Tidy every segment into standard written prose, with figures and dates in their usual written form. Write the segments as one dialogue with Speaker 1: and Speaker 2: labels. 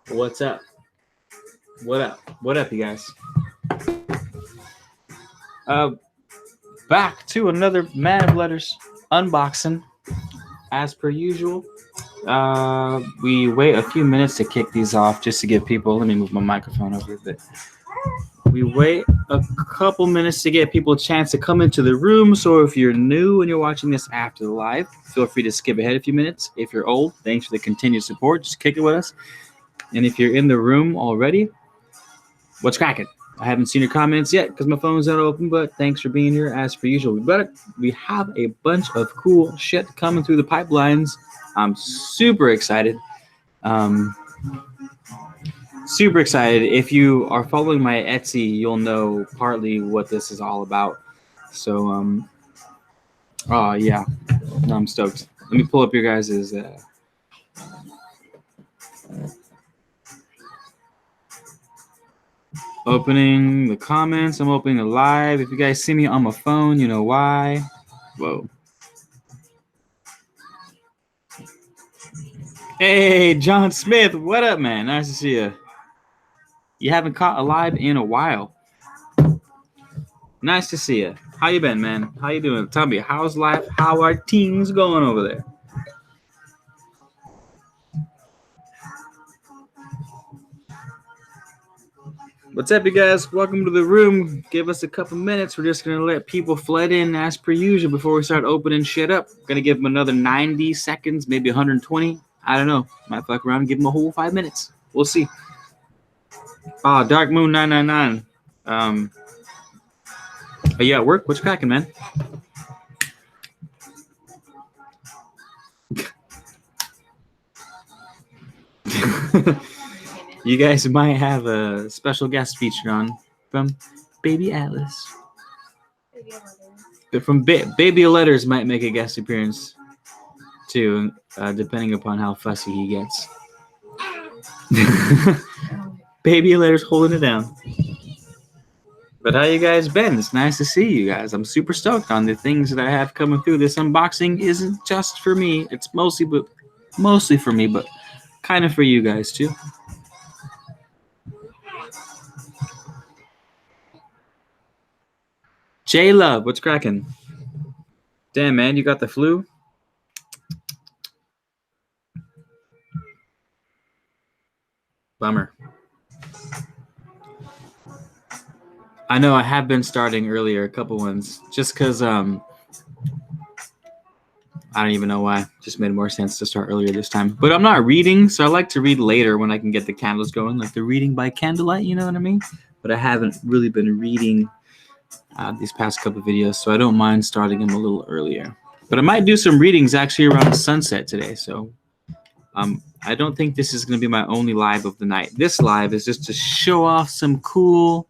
Speaker 1: What's up? What up? What up, you guys? Back to another Man of Letters unboxing, as per usual. We wait a few minutes to kick these off just to give people. Let me move my microphone over a bit. We wait a couple minutes to get people a chance to come into the room. So if you're new and you're watching this after the live, feel free to skip ahead a few minutes. If you're old, thanks for the continued support. Just kick it with us. And if you're in the room already, what's cracking? I haven't seen your comments yet because my phone's not open, but thanks for being here as per usual. We have a bunch of cool shit coming through the pipelines. I'm super excited. Super excited. If you are following my Etsy, you'll know partly what this is all about. So, oh yeah, I'm stoked. Let me pull up your guys's. Opening the comments. I'm opening the live. If you guys see me on my phone, you know why. Whoa. Hey, John Smith. What up, man? Nice to see you. You haven't caught a live in a while. Nice to see you. How you been, man? How you doing? Tell me, how's life? How are things going over there? What's up, you guys? Welcome to the room. Give us a couple minutes. We're just going to let people flood in as per usual before we start opening shit up. Going to give them another 90 seconds, maybe 120. I don't know. Might fuck around and give them a whole 5 minutes. We'll see. Oh, Dark Moon 999. Are you at work? What's cracking, man? You guys might have a special guest feature on from Baby Alice. From Baby Letters might make a guest appearance too, depending upon how fussy he gets. Baby Letters holding it down. But how you guys been? It's nice to see you guys. I'm super stoked on the things that I have coming through. This unboxing isn't just for me. It's mostly for me, but kind of for you guys too. J Love, what's cracking? Damn, man, you got the flu? Bummer. I know I have been starting earlier, a couple ones, just because I don't even know why. Just made more sense to start earlier this time. But I'm not reading, so I like to read later when I can get the candles going, like the reading by candlelight, you know what I mean? But I haven't really been reading these past couple videos, so I don't mind starting them a little earlier. But I might do some readings actually around sunset today, so I don't think this is going to be my only live of the night. This live is just to show off some cool,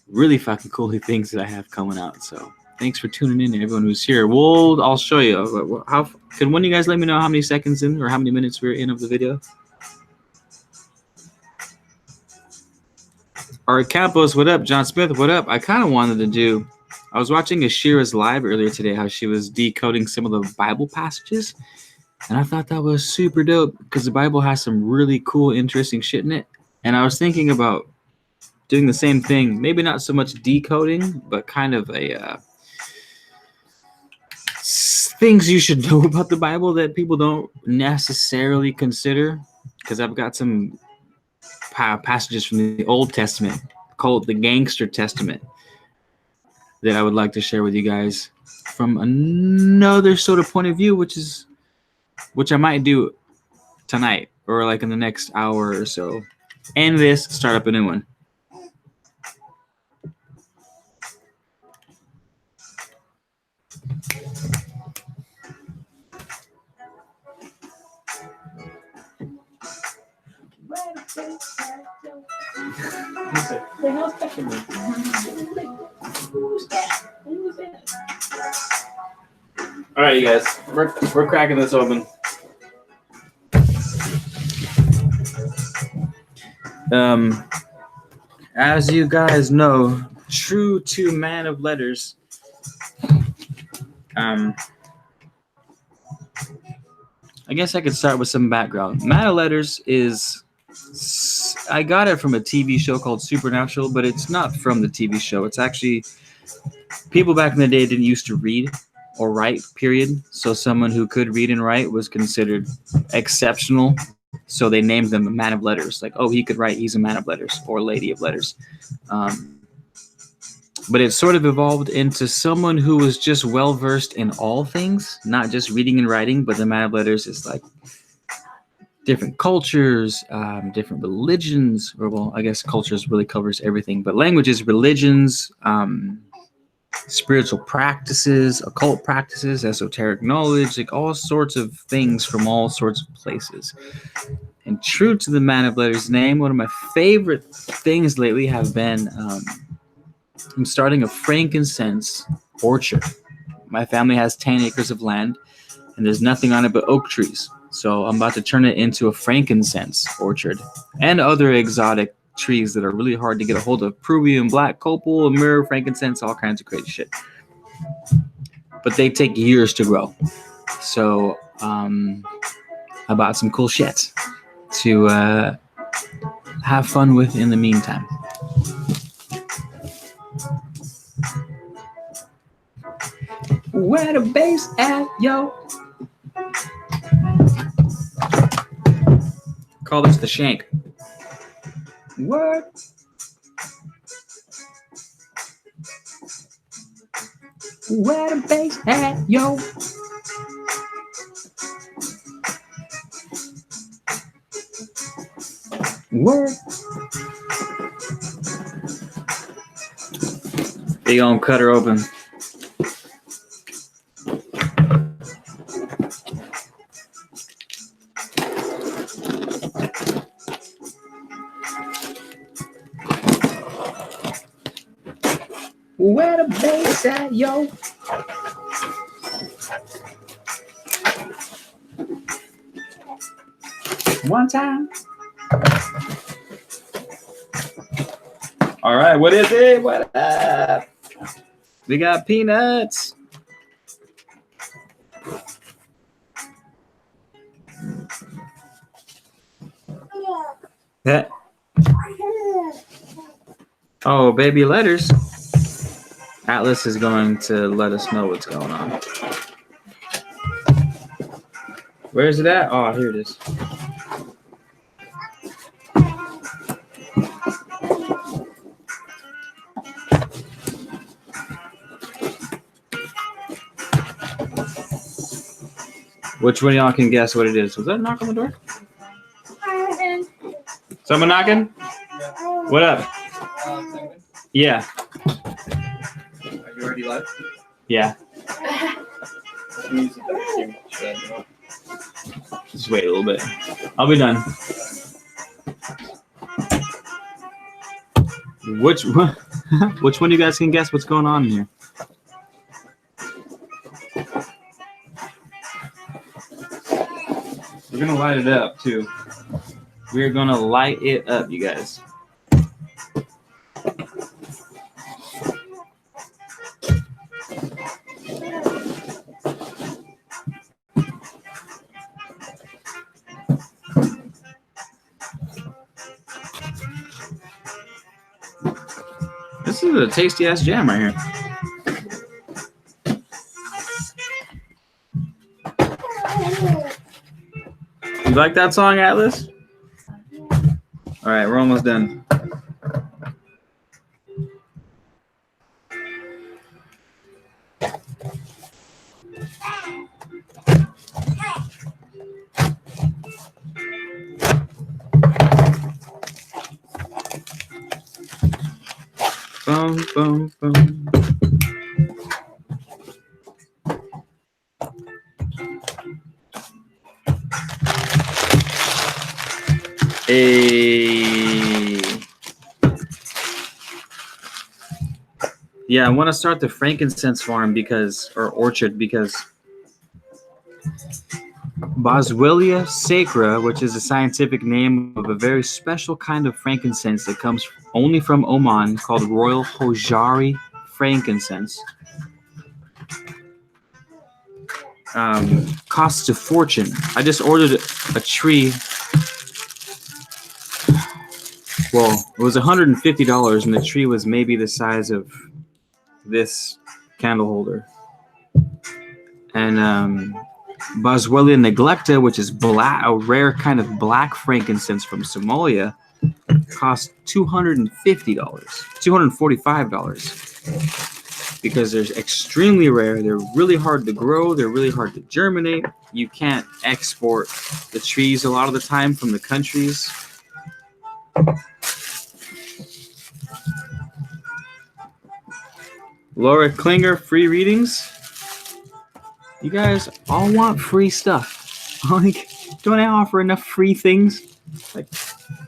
Speaker 1: really fucking cool things that I have coming out. So thanks for tuning in, everyone who's here. I'll show you. Can one of you guys let me know how many seconds in or how many minutes we're in of the video? Art Campos, what up? John Smith, what up? I kind of wanted to do, I was watching Ashira's live earlier today, how she was decoding some of the Bible passages. And I thought that was super dope because the Bible has some really cool, interesting shit in it. And I was thinking about doing the same thing, maybe not so much decoding, but kind of a things you should know about the Bible that people don't necessarily consider. Because I've got some passages from the Old Testament called the Gangster Testament that I would like to share with you guys from another sort of point of view, which I might do tonight or like in the next hour or so. And this, start up a new one. All right, you guys, we're cracking this open. As you guys know, true to Man of Letters, I guess I could start with some background. Mana letters is, I got it from a TV show called Supernatural, but it's not from the TV show. It's actually, people back in the day didn't used to read or write, period. So someone who could read and write was considered exceptional. So they named them a man of letters. Like, oh, he could write, he's a man of letters or lady of letters. But it sort of evolved into someone who was just well versed in all things, not just reading and writing, but the man of letters is like different cultures, different religions, or well, I guess cultures really covers everything, but languages, religions, spiritual practices, occult practices, esoteric knowledge, like all sorts of things from all sorts of places. And true to the man of letters name, one of my favorite things lately have been I'm starting a frankincense orchard. My family has 10 acres of land, and there's nothing on it but oak trees. So I'm about to turn it into a frankincense orchard and other exotic trees that are really hard to get a hold of. Peruvian black copal, myrrh, frankincense, all kinds of crazy shit. But they take years to grow. So I bought some cool shit to have fun with in the meantime. Where the bass at, yo? Call this the shank. What? Where the bass at, yo? What? They gonna cut her open. Where the bass at, yo? One time. All right, what is it? What up? We got peanuts. Yeah. Oh, baby letters. Atlas is going to let us know what's going on. Where is it at? Oh, here it is. Which one of y'all can guess what it is? Was that a knock on the door? Someone knocking? What up? Yeah.
Speaker 2: Are you already live?
Speaker 1: Yeah. Just wait a little bit. I'll be done. Which one? Which one of you guys can guess what's going on here? We're gonna light it up too. We're gonna light it up, you guys. This is a tasty ass jam right here. You like that song, Atlas? All right, we're almost done. Boom, boom, boom. Yeah, I want to start the frankincense farm or orchard because Boswellia sacra, which is a scientific name of a very special kind of frankincense that comes only from Oman, called Royal Hojari frankincense. costs a fortune. I just ordered a tree. Well, it was $150, and the tree was maybe the size of this candle holder. And Boswellia neglecta, which is black, a rare kind of black frankincense from Somalia, cost $250, $245, because they're extremely rare. They're really hard to grow. They're really hard to germinate. You can't export the trees a lot of the time from the countries. Laura Klinger, free readings. You guys all want free stuff. Like, don't I offer enough free things? Like,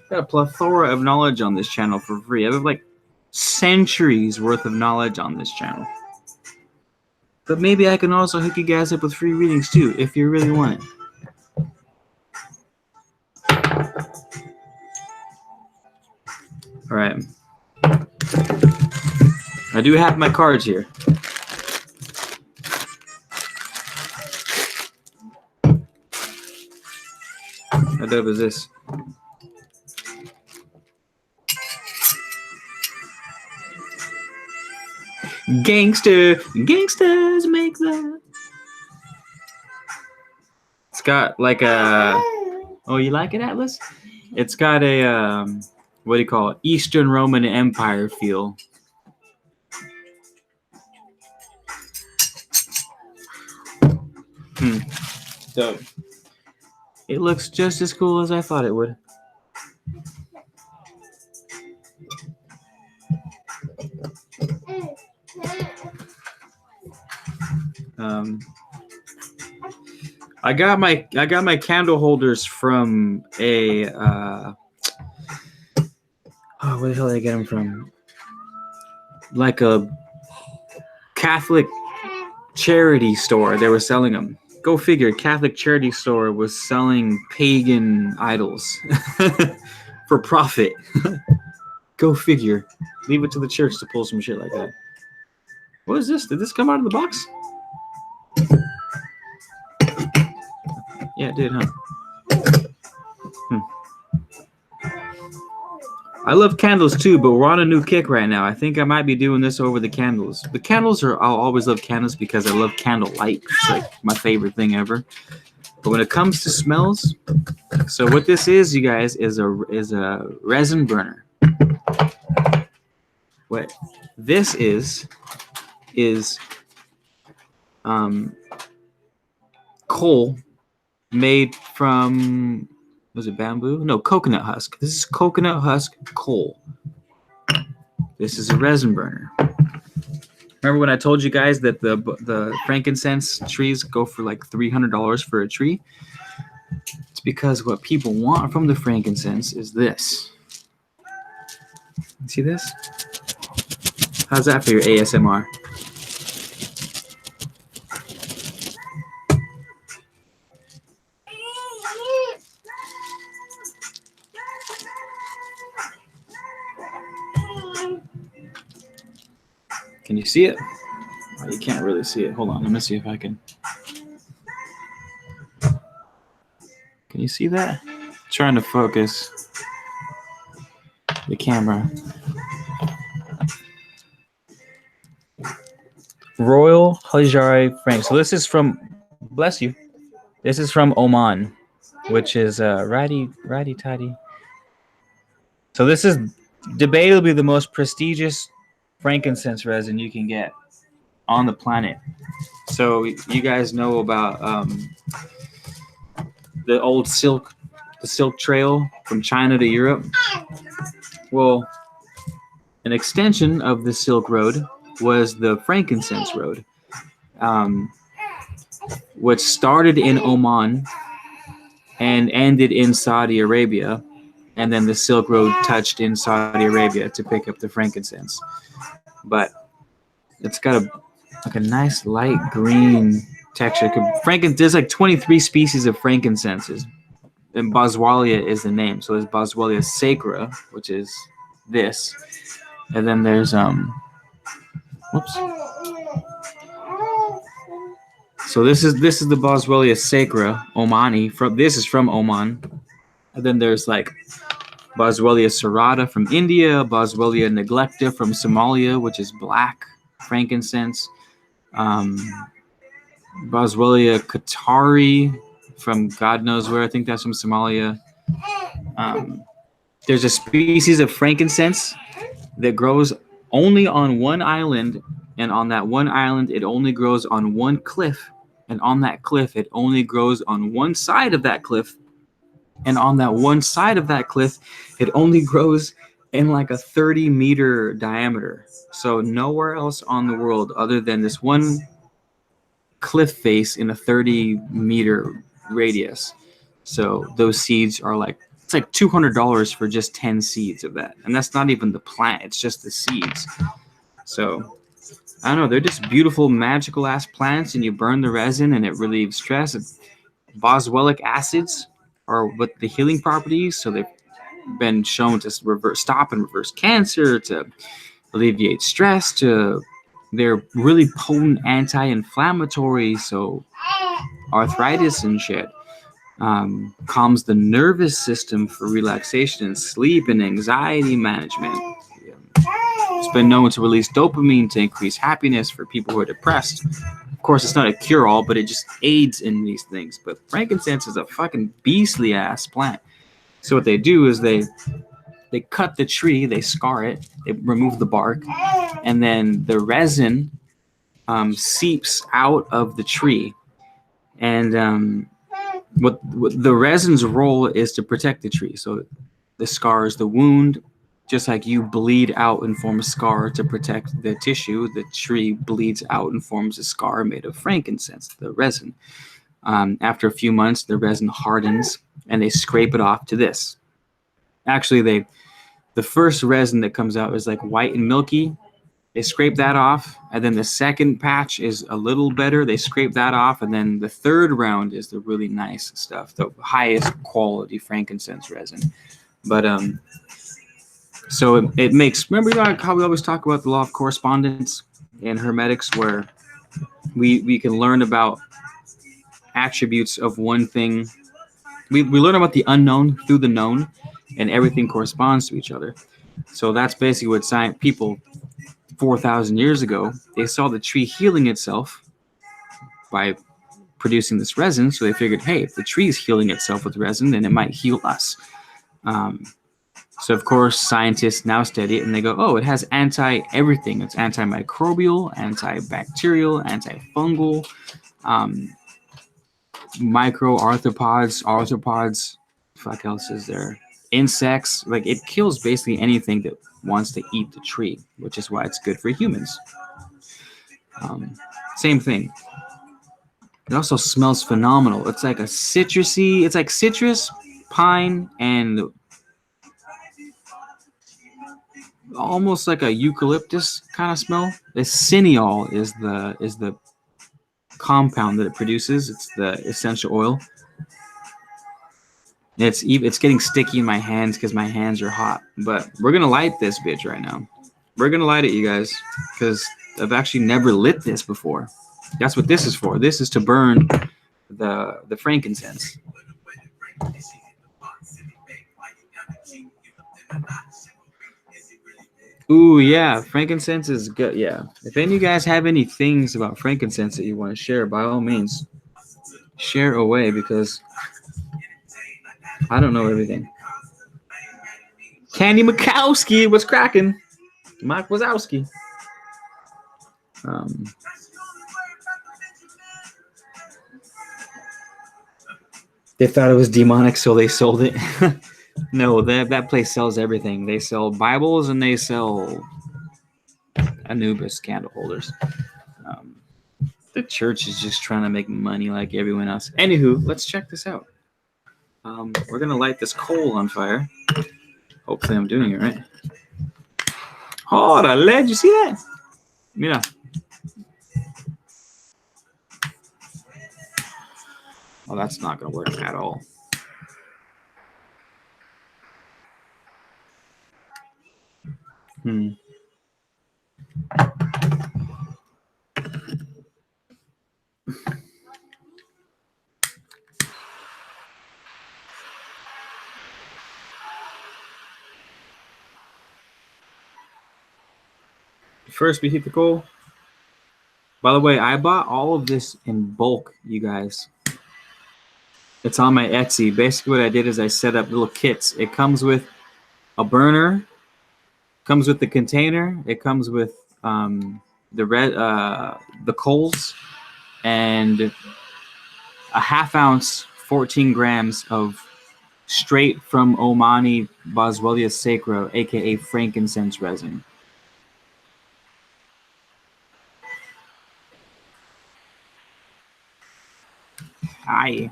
Speaker 1: got a plethora of knowledge on this channel for free. I have like centuries worth of knowledge on this channel. But maybe I can also hook you guys up with free readings too, if you really want it. All right. I do have my cards here. How dope is this? Gangsters make that. It's got like a. Oh, you like it, Atlas? It's got a what do you call it? Eastern Roman Empire feel. Dope. It looks just as cool as I thought it would. I got my candle holders from a where the hell did I get them from? Like a Catholic charity store. They were selling them. Go figure. Catholic charity store was selling pagan idols for profit. Go figure. Leave it to the church to pull some shit like that. What is this? Did this come out of the box? Yeah, it did, huh? I love candles too, but we're on a new kick right now. I think I might be doing this over the candles. The candles are, I'll always love candles because I love candle light. It's like my favorite thing ever. But when it comes to smells, so what this is, you guys, is a resin burner. What this is coal made from, was it bamboo? No, coconut husk. This is coconut husk coal. This is a resin burner. Remember when I told you guys that the frankincense trees go for like $300 for a tree? It's because what people want from the frankincense is this. See this? How's that for your ASMR? Can you see it? Oh, you can't really see it. Hold on. Let me see if I can. Can you see that? I'm trying to focus the camera. Royal Hajari Frank. So this is from, bless you. This is from Oman, which is righty tighty. So this is debatably the most prestigious frankincense resin you can get on the planet. So you guys know about the old silk trail from China to Europe. Well, an extension of the Silk Road was the frankincense road, which started in Oman and ended in Saudi Arabia, and then the Silk Road touched in Saudi Arabia to pick up the frankincense. But it's got a nice light green texture. There's like 23 species of frankincenses, and Boswellia is the name. So there's Boswellia sacra, which is this, and then there's whoops. So this is the Boswellia sacra Omani. This is from Oman. And then there's like Boswellia serrata from India, Boswellia neglecta from Somalia, which is black frankincense. Um, Boswellia Qatari from God knows where. I think that's from Somalia. There's a species of frankincense that grows only on one island, and on that one island, it only grows on one cliff, and on that cliff, it only grows on one side of that cliff, and on that one side of that cliff, it only grows in like a 30-meter diameter. So nowhere else on the world other than this one cliff face in a 30-meter radius. So those seeds are like, it's like $200 for just 10 seeds of that. And that's not even the plant, it's just the seeds. So I don't know, they're just beautiful, magical ass plants, and you burn the resin and it relieves stress. Boswellic acids are with the healing properties, so they've been shown to stop and reverse cancer, to alleviate stress, they're really potent anti-inflammatory, so arthritis and shit. Calms the nervous system for relaxation and sleep and anxiety management. It's been known to release dopamine to increase happiness for people who are depressed. Of course, it's not a cure-all, but it just aids in these things. But frankincense is a fucking beastly ass plant. So what they do is they cut the tree, they scar it, they remove the bark, and then the resin seeps out of the tree. And what the resin's role is to protect the tree. So the scar is the wound. Just like you bleed out and form a scar to protect the tissue, the tree bleeds out and forms a scar made of frankincense, the resin. After a few months, the resin hardens, and they scrape it off to this. Actually, the first resin that comes out is like white and milky. They scrape that off, and then the second patch is a little better. They scrape that off, and then the third round is the really nice stuff, the highest quality frankincense resin. But so it makes, remember how we always talk about the law of correspondence in hermetics, where we can learn about attributes of one thing. We learn about the unknown through the known, and everything corresponds to each other. So that's basically what science people 4,000 years ago, they saw the tree healing itself by producing this resin. So they figured, hey, if the tree is healing itself with resin, then it might heal us. So of course, scientists now study it and they go, oh, it has anti-everything. It's antimicrobial, antibacterial, antifungal, arthropods. Fuck else is there? Insects. Like, it kills basically anything that wants to eat the tree, which is why it's good for humans. Same thing. It also smells phenomenal. It's like a citrusy. It's like citrus, pine, and almost like a eucalyptus kind of smell. The cineol is the compound that it produces. It's the essential oil. It's getting sticky in my hands because my hands are hot. But we're gonna light this bitch right now. We're gonna light it, you guys, because I've actually never lit this before. That's what this is for. This is to burn the frankincense. Ooh, yeah, frankincense is good. Yeah. If any of you guys have any things about frankincense that you want to share, by all means, share away, because I don't know everything. Candy Mikowski, what's cracking? Mike Wazowski. They thought it was demonic, so they sold it. No, that place sells everything. They sell Bibles and they sell Anubis candle holders. The church is just trying to make money like everyone else. Anywho, let's check this out. We're gonna light this coal on fire. Hopefully, I'm doing it right. Oh, the lead! You see that? Mira. Oh, that's not gonna work at all. First, we heat the coal. By the way, I bought all of this in bulk, you guys. It's on my Etsy. Basically, what I did is I set up little kits. It comes with a burner, comes with the container. It comes with the coals, and a half ounce, 14 grams of straight from Omani Boswellia sacra, aka frankincense resin. Aye.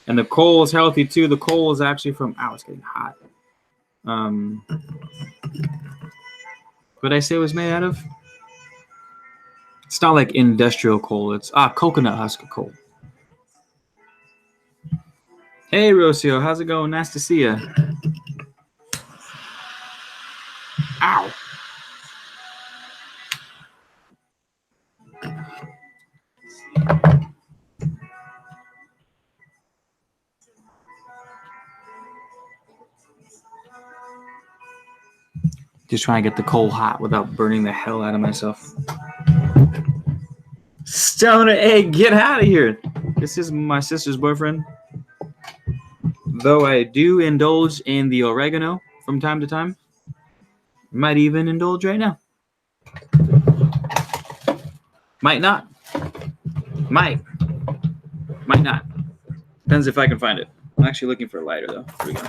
Speaker 1: And the coal is healthy too. The coal is actually from, ow, it's getting hot. What did I say it was made out of? It's not like industrial coal. It's coconut husk coal. Hey, Rocio, how's it going? Nice to see you. Ow. Just trying to get the coal hot without burning the hell out of myself. Stoner egg, get out of here. This is my sister's boyfriend. Though I do indulge in the oregano from time to time. Might even indulge right now. Might not. Might not. Depends if I can find it. I'm actually looking for a lighter though. Here we go.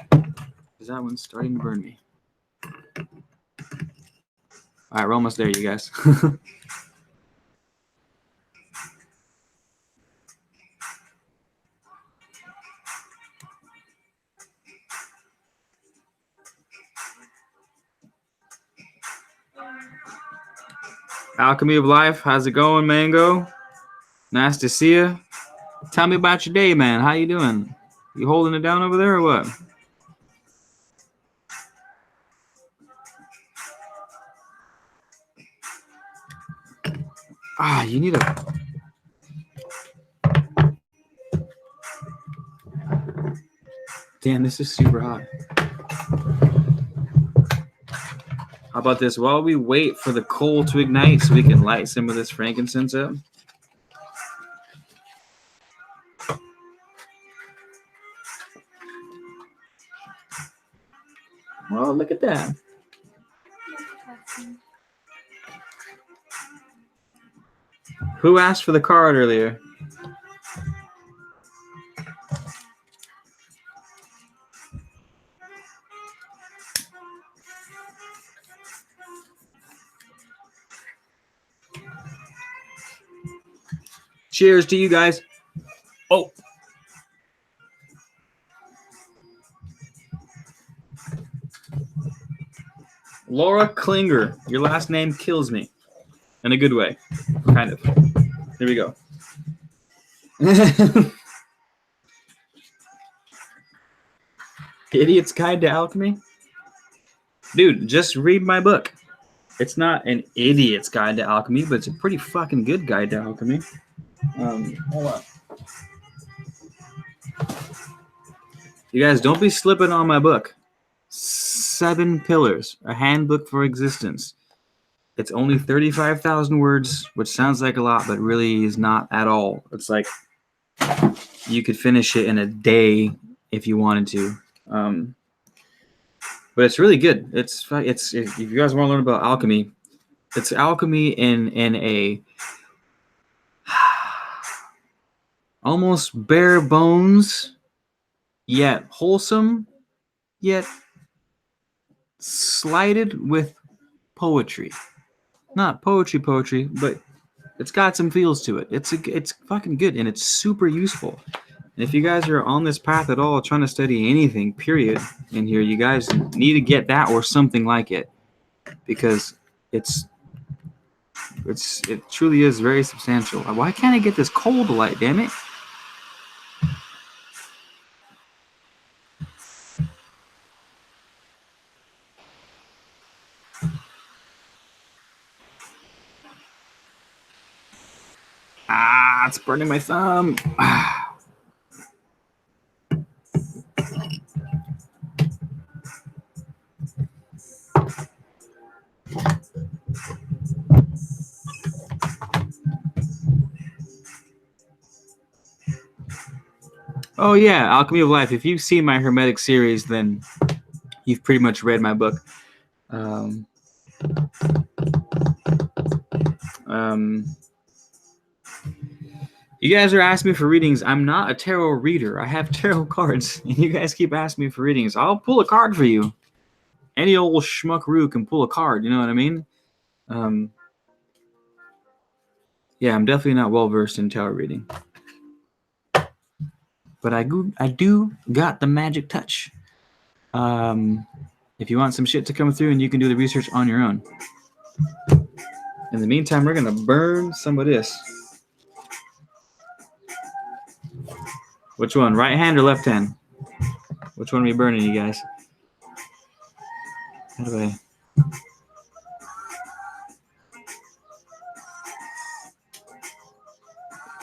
Speaker 1: Because that one's starting to burn me. All right, we're almost there, you guys. Alchemy of Life, how's it going, Mango? Nice to see you. Tell me about your day, man. How you doing? You holding it down over there or what? You need a... Damn, this is super hot. How about this? While we wait for the coal to ignite so we can light some of this frankincense up. Well, look at that. Who asked for the card earlier? Cheers to you guys. Oh. Laura Klinger. Your last name kills me. In a good way. Kind of. Here we go. Idiot's Guide to Alchemy? Dude, just read my book. It's not an idiot's guide to alchemy, but it's a pretty fucking good guide to alchemy. Hold on. You guys, don't be slipping on my book. 7 Pillars, a handbook for existence. It's only 35,000 words, which sounds like a lot, but really is not at all. It's like you could finish it in a day if you wanted to. But it's really good. It's if you guys want to learn about alchemy, it's alchemy in a almost bare bones, yet wholesome, yet slighted with poetry. Not poetry, but it's got some feels to it. It's fucking good, and it's super useful. And if you guys are on this path at all, trying to study anything, period, in here, you guys need to get that or something like it, because it truly is very substantial. Why can't I get this coal to light? Damn it! It's burning my thumb. Oh yeah, Alchemy of Life. If you've seen my Hermetic series, then you've pretty much read my book. You guys are asking me for readings. I'm not a tarot reader. I have tarot cards, and you guys keep asking me for readings. I'll pull a card for you. Any old schmuckaroo can pull a card. You know what I mean? Yeah, I'm definitely not well versed in tarot reading, but I do got the magic touch. If you want some shit to come through, and you can do the research on your own. In the meantime, we're gonna burn some of this. Which one? Right hand or left hand? Which one are we burning, you guys? How do I?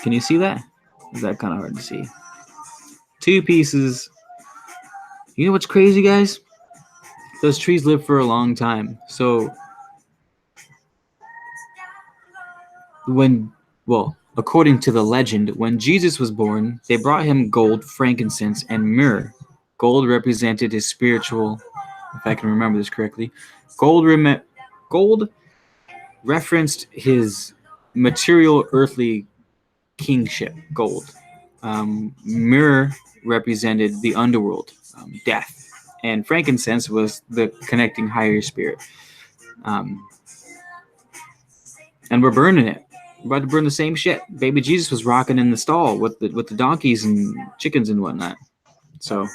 Speaker 1: Can you see that? Is that kind of hard to see? 2 pieces. You know what's crazy, guys? Those trees live for a long time. So according to the legend, when Jesus was born, they brought him gold, frankincense, and myrrh. Gold represented his spiritual, if I can remember this correctly. Gold referenced his material earthly kingship, gold. Myrrh represented the underworld, death. And frankincense was the connecting higher spirit. And we're burning it. We're about to burn the same shit. Baby Jesus was rocking in the stall with the donkeys and chickens and whatnot. So,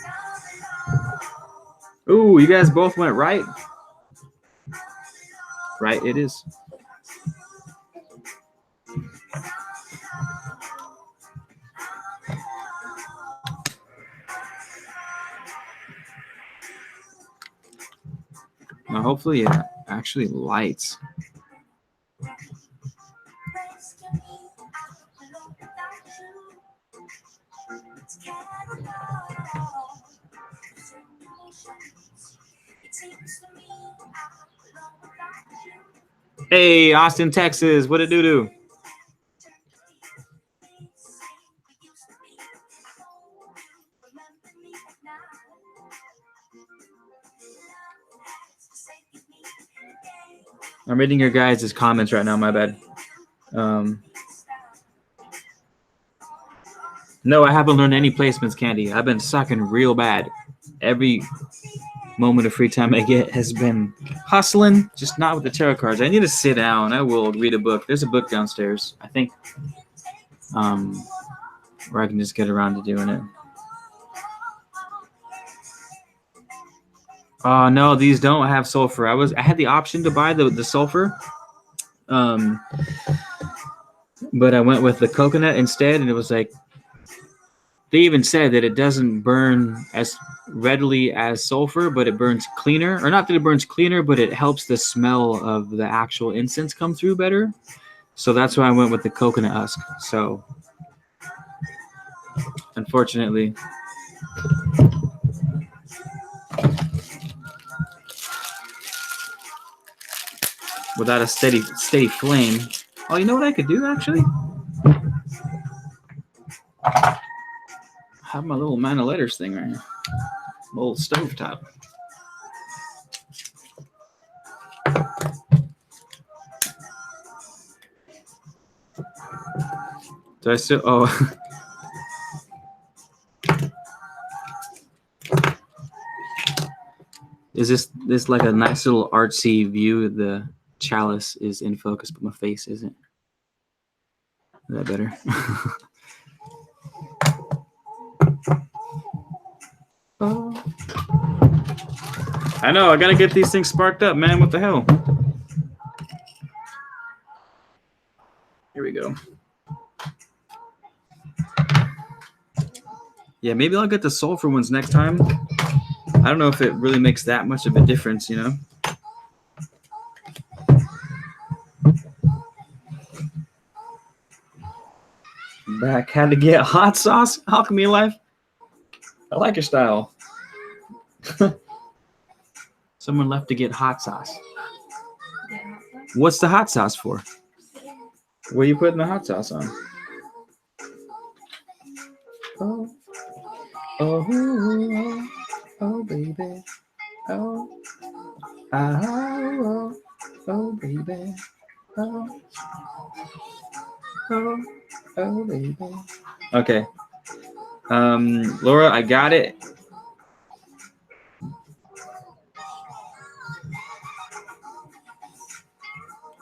Speaker 1: ooh, you guys both went right. Right, it is. Now, hopefully, it actually lights. Hey, Austin, Texas. What it do? I'm reading your guys' comments right now. My bad. No, I haven't learned any placements, Candy. I've been sucking real bad. Every moment of free time I get has been hustling, just not with the tarot cards. I need to sit down. I will read a book. There's a book downstairs, I think, where I can just get around to doing it. Oh no, these don't have sulfur. I had the option to buy the sulfur, but I went with the coconut instead, and it was like, they even said that it doesn't burn as readily as sulfur, but it burns cleaner. Or not that it burns cleaner, but it helps the smell of the actual incense come through better. So that's why I went with the coconut husk. So, unfortunately, without a steady flame. Oh, you know what I could do, actually? I have my little man of letters thing right here. My little stovetop. Do I still? Oh. Is this like a nice little artsy view? The chalice is in focus, but my face isn't. Is that better? Oh. I know, I gotta get these things sparked up, man. What the hell? Here we go. Yeah, maybe I'll get the sulfur ones next time. I don't know if it really makes that much of a difference, you know? Back, had to get hot sauce. Alchemy of Life. I like your style. Someone left to get hot sauce. What's the hot sauce for? What are you putting the hot sauce on? Oh. Oh, oh, baby. Oh, oh, baby. Oh, oh, baby. Okay. Laura, I got it.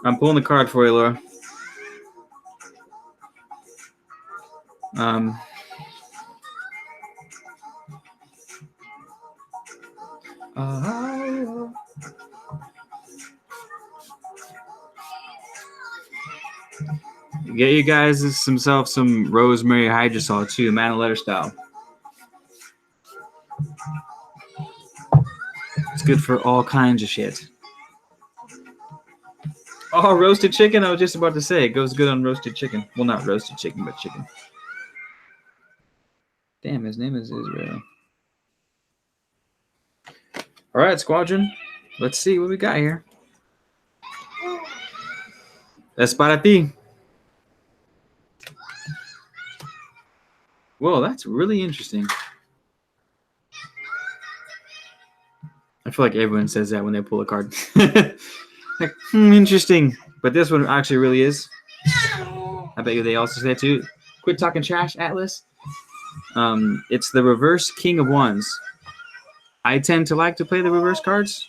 Speaker 1: I'm pulling the card for you, Laura. Get you guys some rosemary hydrosol too, man letter style. It's good for all kinds of shit. Oh, roasted chicken! I was just about to say it goes good on roasted chicken. Well, not roasted chicken, but chicken. Damn, his name is Israel. All right, squadron. Let's see what we got here. Es para ti. Whoa, that's really interesting. I feel like everyone says that when they pull a card. Like, interesting. But this one actually really is. I bet you they also say that too. Quit talking trash, Atlas. It's the reverse King of Wands. I tend to like to play the reverse cards.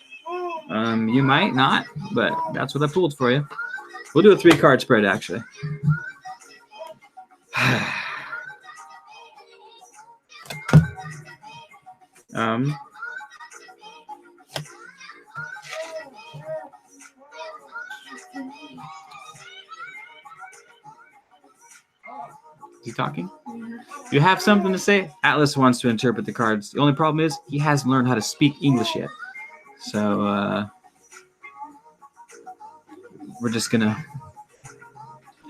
Speaker 1: You might not, but that's what I pulled for you. We'll do a 3-card spread, actually. Is he talking? You have something to say? Atlas wants to interpret the cards. The only problem is he hasn't learned how to speak English yet. So we're just going to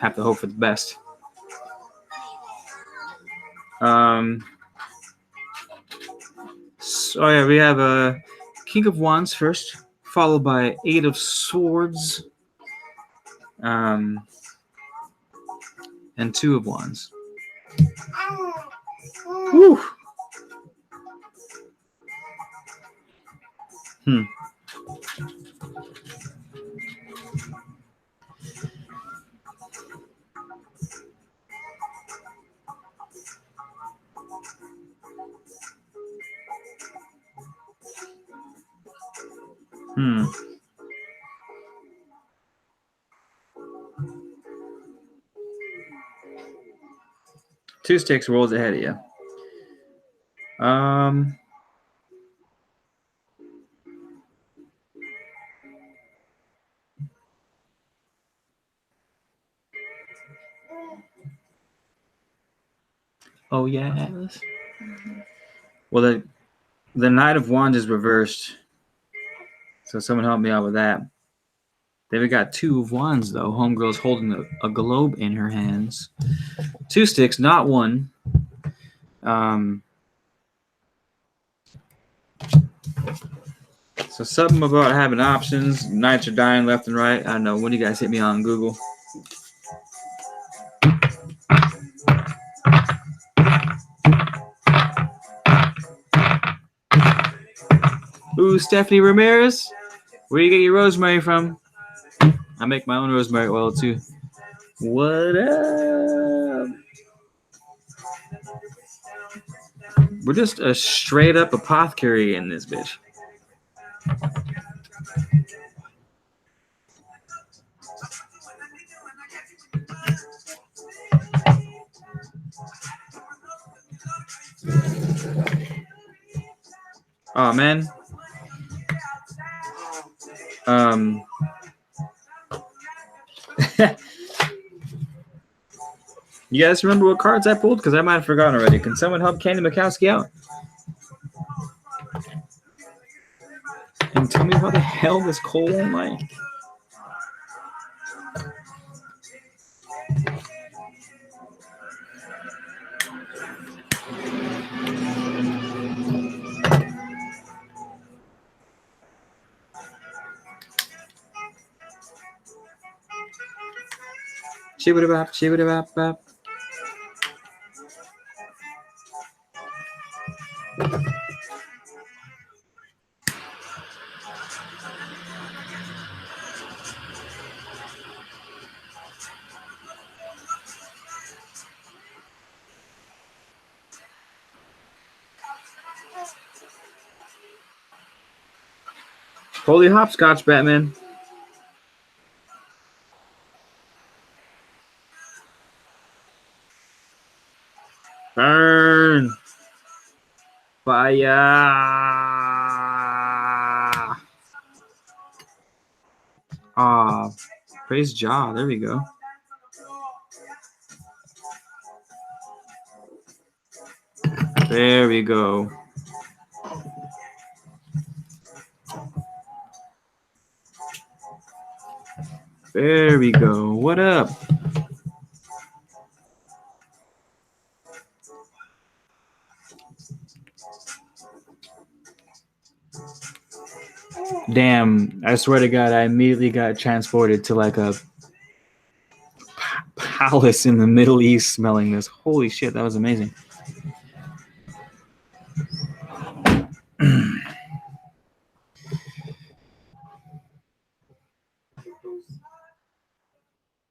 Speaker 1: have to hope for the best. So yeah, we have a King of Wands first, followed by 8 of Swords, and 2 of Wands. Woo! Two sticks rolls ahead of you. Oh yeah, Atlas. Well, the Knight of Wands is reversed, so someone help me out with that. Then we got 2 of Wands though. Homegirl's holding a globe in her hands. 2 sticks, not 1. So something about having options. Knights are dying left and right. I don't know. When do you guys hit me on Google? Ooh, Stephanie Ramirez. Where you get your rosemary from? I make my own rosemary oil too. What up? We're just a straight up apothecary in this bitch. Oh man. You guys remember what cards I pulled? Because I might have forgotten already. Can someone help Candy Mikowski out? And tell me what the hell this Cole won't like. Chibbity-bop, chibbity-bop-bop. Holy hopscotch, Batman. Burn. Fire. Ah, praise Jah. There we go. There we go. There we go. What up? Damn, I swear to God, I immediately got transported to like a palace in the Middle East smelling this. Holy shit, that was amazing.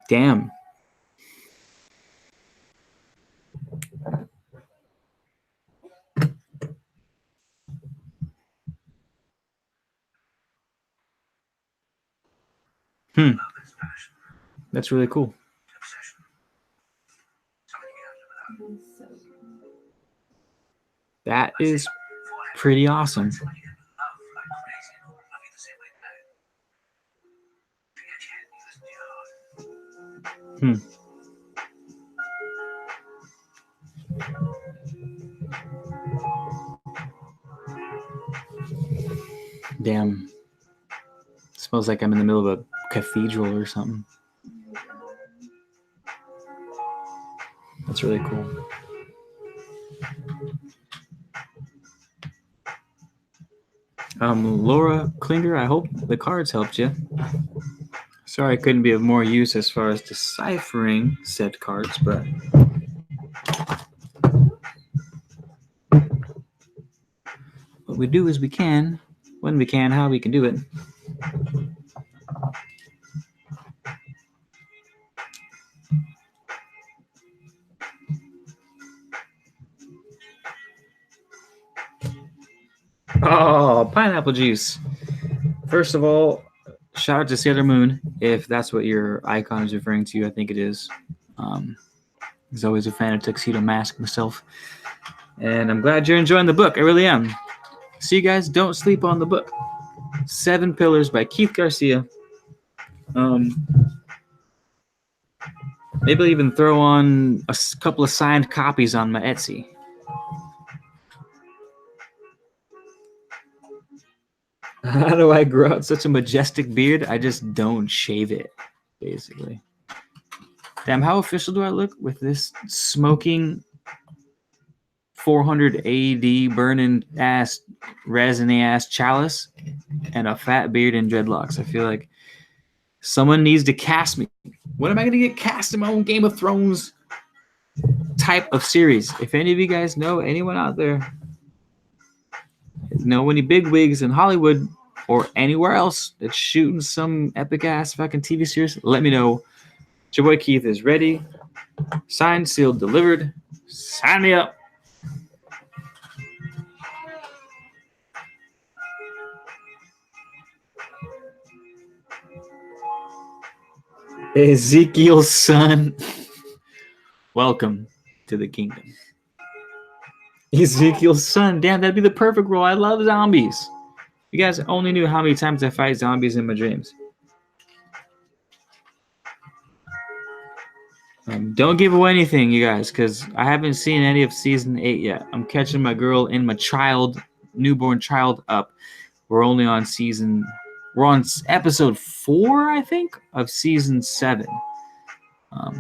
Speaker 1: Damn. That's really cool. That is pretty awesome. Damn. It smells like I'm in the middle of a cathedral or something. That's really cool. Laura Klinger, I hope the cards helped you. Sorry I couldn't be of more use as far as deciphering said cards, but what we do is we can, when we can, how we can do it. Oh, pineapple juice. First of all, shout out to Sailor Moon, if that's what your icon is referring to. I think it is. He's always a fan of Tuxedo Mask myself. And I'm glad you're enjoying the book. I really am. So you guys, don't sleep on the book. 7 Pillars by Keith Garcia. Maybe I'll even throw on a couple of signed copies on my Etsy. How do I grow out such a majestic beard? I just don't shave it, basically. Damn, how official do I look with this smoking 400 AD burning ass, resiny ass chalice and a fat beard and dreadlocks? I feel like someone needs to cast me. When am I going to get cast in my own Game of Thrones type of series? If any of you guys know anyone out there, know any bigwigs in Hollywood or anywhere else that's shooting some epic ass fucking TV series, let me know. Your boy Keith is ready. Signed, sealed, delivered. Sign me up. Ezekiel's son. Welcome to the kingdom. Ezekiel's son. Damn, that'd be the perfect role. I love zombies. You guys only knew how many times I fight zombies in my dreams. Don't give away anything, you guys, because I haven't seen any of season 8 yet. I'm catching my girl and my newborn child up. We're on episode 4, I think, of season 7.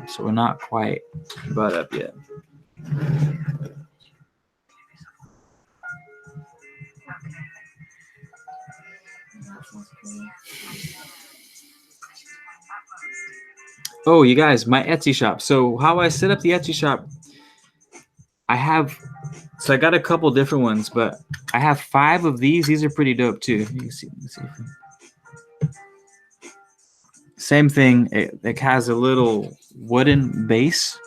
Speaker 1: So we're not quite brought up yet. Oh, you guys, my Etsy shop. So how I set up the Etsy shop, I got a couple different ones, but I have 5 of these. These are pretty dope too. You can see. Same thing. It has a little wooden base,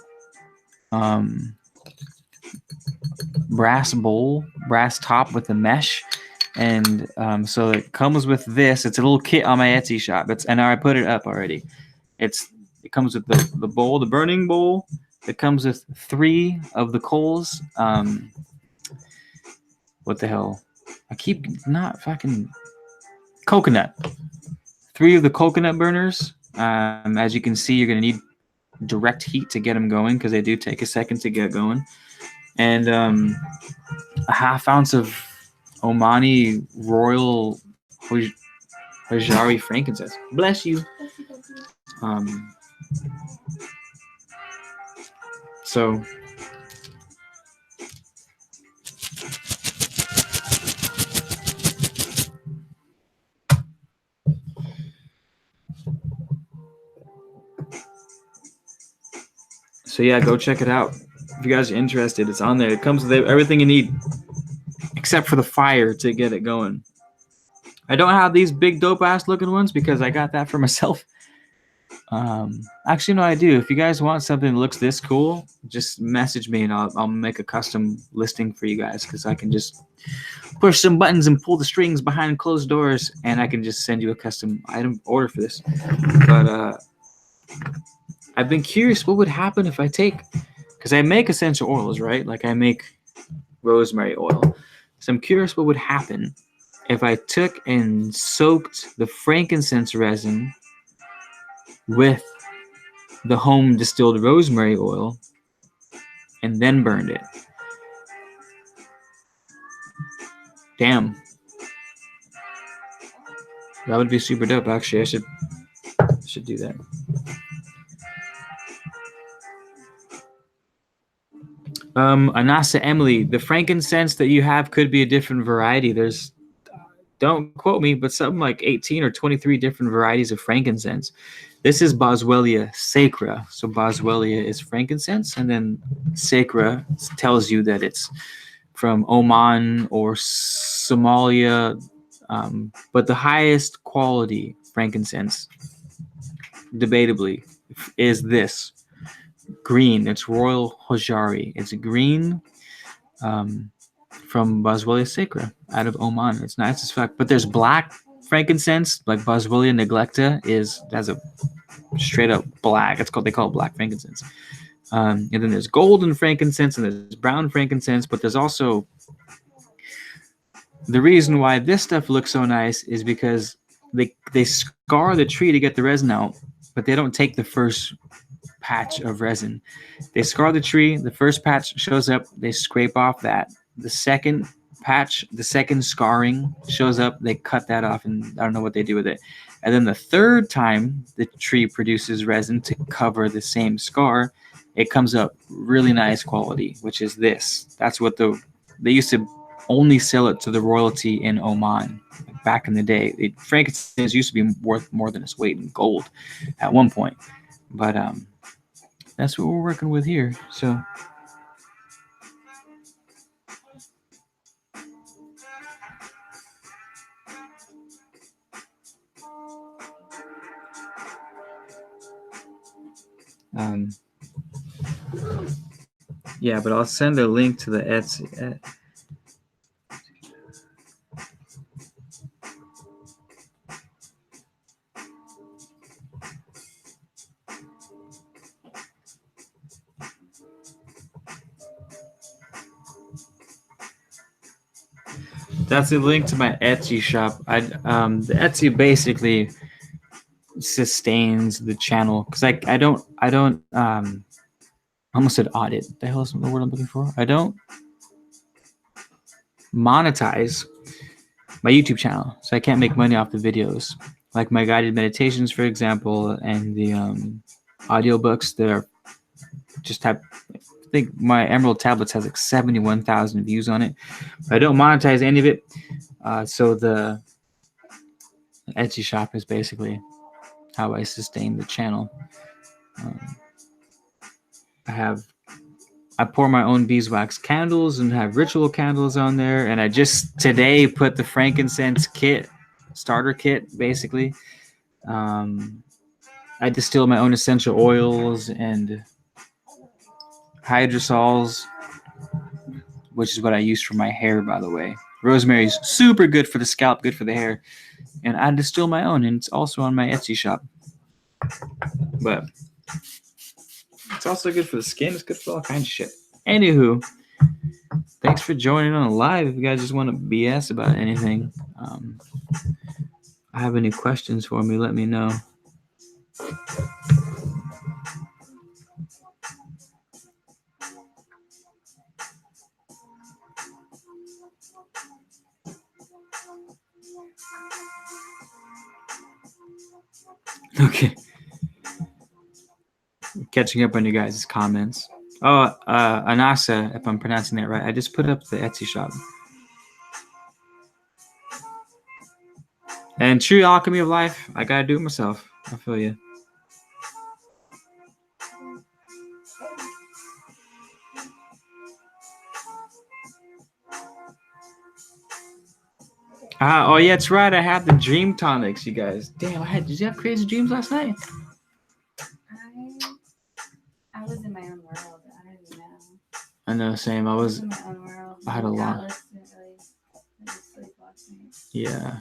Speaker 1: brass bowl, brass top with a mesh, And so it comes with this. It's a little kit on my Etsy shop. And I put it up already. It comes with the bowl, the burning bowl. It comes with 3 of the coals. What the hell? I keep not fucking coconut. 3 of the coconut burners. As you can see, you're gonna need direct heat to get them going because they do take a second to get going. And a half ounce of Omani Royal Hojari frankincense. Bless you. So yeah, go check it out. If you guys are interested, it's on there. It comes with everything you need except for the fire to get it going. I don't have these big dope ass looking ones because I got that for myself. Actually, no, I do. If you guys want something that looks this cool, just message me and I'll make a custom listing for you guys because I can just push some buttons and pull the strings behind closed doors and I can just send you a custom item order for this. But I've been curious what would happen if I take, because I make essential oils, right? Like I make rosemary oil. So I'm curious what would happen if I took and soaked the frankincense resin with the home distilled rosemary oil and then burned it. Damn. That would be super dope, actually. I should do that. Anasa Emily, the frankincense that you have could be a different variety. There's, don't quote me, but something like 18 or 23 different varieties of frankincense. This is Boswellia sacra. So Boswellia is frankincense, and then sacra tells you that it's from Oman or Somalia. But the highest quality frankincense, debatably, is this. Green. It's Royal Hojari. It's green from Boswellia sacra out of Oman. It's nice as fuck. But there's black frankincense, like Boswellia neglecta has a straight up black. They call it black frankincense. And then there's golden frankincense and there's brown frankincense. But there's also, the reason why this stuff looks so nice is because they scar the tree to get the resin out, but they don't take the first patch of resin. They scar the tree, the first patch shows up, they scrape off that. The second patch, the second scarring shows up, they cut that off, and I don't know what they do with it. And then the third time the tree produces resin to cover the same scar, it comes up really nice quality, which is this. That's what they used to only sell it to the royalty in Oman. Back in the day, frankincense used to be worth more than its weight in gold at one point. But that's what we're working with here. So yeah, but I'll send a link to the Etsy. That's a link to my Etsy shop. The Etsy basically sustains the channel because I don't I almost said audit. The hell is the word I'm looking for? I don't monetize my YouTube channel, so I can't make money off the videos. Like my guided meditations, for example, and the audiobooks. They're just have. I think my Emerald Tablets has like 71,000 views on it. I don't monetize any of it. So the Etsy shop is basically how I sustain the channel. I pour my own beeswax candles and have ritual candles on there. And I just today put the frankincense kit, starter kit, basically. I distill my own essential oils and hydrosols, which is what I use for my hair, by the way. Rosemary's super good for the scalp, good for the hair. And I distill my own, and it's also on my Etsy shop. But it's also good for the skin. It's good for all kinds of shit. Anywho, thanks for joining on live. If you guys just want to BS about anything, have any questions for me, let me know. Okay. Catching up on you guys' comments. Oh, Anasa, if I'm pronouncing that right. I just put up the Etsy shop. And true alchemy of life, I gotta do it myself. I feel you. Oh yeah, it's right. I had the dream tonics, you guys. Damn, did you have crazy dreams last night?
Speaker 3: I was in my own world. I don't even know.
Speaker 1: I know, same. I was
Speaker 3: in my own world.
Speaker 1: I had a lot.
Speaker 3: Atlas didn't really sleep last night.
Speaker 1: Yeah.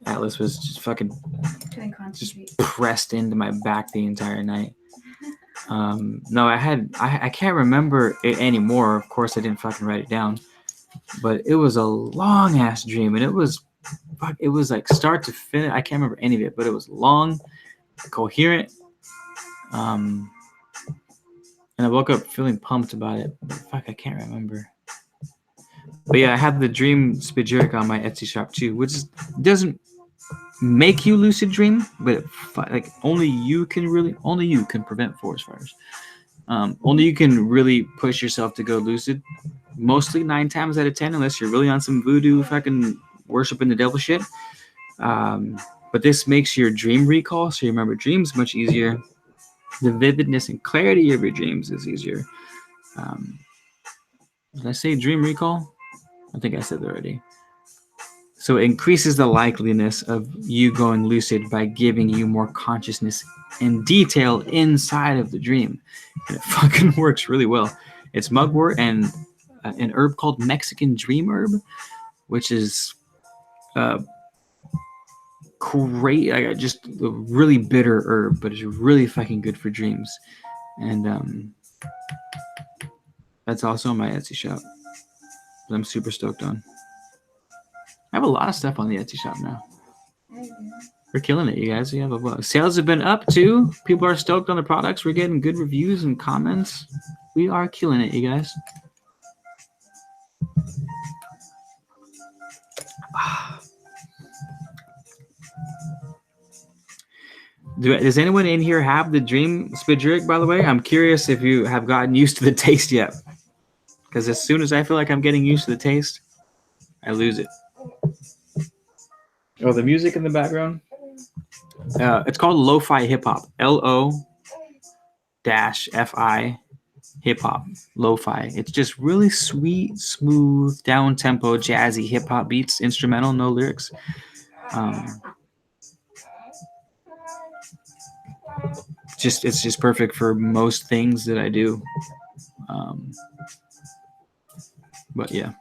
Speaker 1: Atlas was just fucking
Speaker 3: Couldn't concentrate.
Speaker 1: just pressed into my back the entire night. No, I can't remember it anymore. Of course, I didn't fucking write it down. But it was a long ass dream, and it was like start to finish. I can't remember any of it, but it was long, coherent. And I woke up feeling pumped about it. But fuck, I can't remember. But yeah, I have the dream Spijeric on my Etsy shop too, which doesn't make you lucid dream, but like only you can prevent forest fires. Only you can really push yourself to go lucid. Mostly 9 times out of 10, unless you're really on some voodoo fucking worshiping the devil shit. But this makes your dream recall, so you remember dreams much easier. The vividness and clarity of your dreams is easier. Did I say dream recall? I think I said that already. So it increases the likeliness of you going lucid by giving you more consciousness and detail inside of the dream. And it fucking works really well. It's mugwort and an herb called Mexican dream herb, which is great. I got just a really bitter herb, but it's really fucking good for dreams. And that's also on my Etsy shop that I'm super stoked on. I have a lot of stuff on the Etsy shop now. We're killing it, you guys. We have sales have been up too. People are stoked on the products. We're getting good reviews and comments. We are killing it, you guys. Does anyone in here have the dream Spijeric, by the way? I'm curious if you have gotten used to the taste yet. Because as soon as I feel like I'm getting used to the taste, I lose it. Oh, the music in the background? It's called lo-fi hip-hop. L-O-F-I hip-hop. Lo-fi. It's just really sweet, smooth, down-tempo, jazzy hip-hop beats. Instrumental, no lyrics. It's just perfect for most things that I do. But yeah.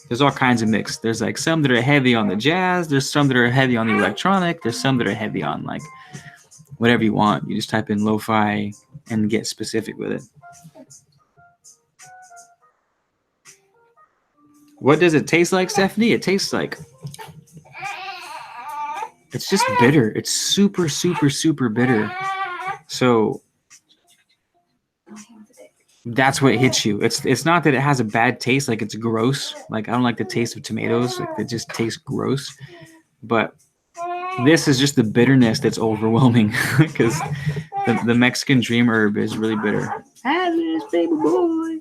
Speaker 1: There's all kinds of mix. There's like some that are heavy on the jazz. There's some that are heavy on the electronic. There's some that are heavy on like whatever you want. You just type in lo-fi and get specific with it. What does it taste like, Stephanie? It tastes like it's just bitter. It's super, super, super bitter. So that's what hits you. It's not that it has a bad taste, like it's gross. Like I don't like the taste of tomatoes. Like it just tastes gross. But this is just the bitterness that's overwhelming because the Mexican dream herb is really bitter. Atlas, baby boy.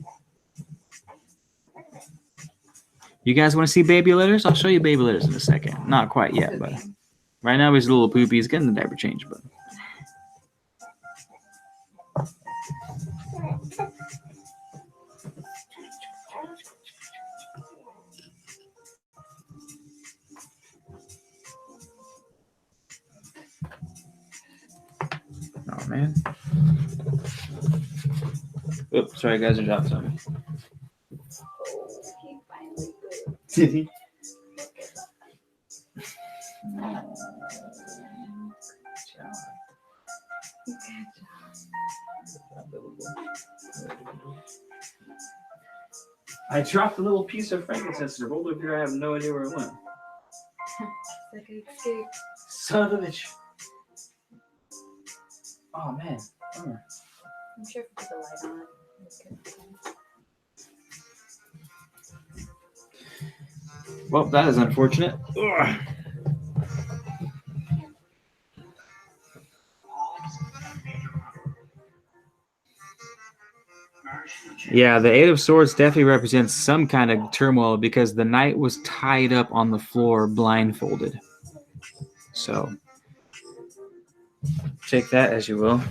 Speaker 1: You guys want to see baby letters? I'll show you baby letters in a second. Not quite yet, but right now he's a little poopy. He's getting the diaper change, but. Oh man. Oops, sorry guys, I dropped something. Did he? I dropped a little piece of frankincense and rolled over here. I have no idea where it went.
Speaker 3: Like an escape.
Speaker 1: Son of a bitch. Oh man. Bummer.
Speaker 3: I'm sure if we put the light on, it's good.
Speaker 1: Well, that is unfortunate. Ugh. Yeah, the Eight of Swords definitely represents some kind of turmoil because the knight was tied up on the floor blindfolded. So, take that as you will.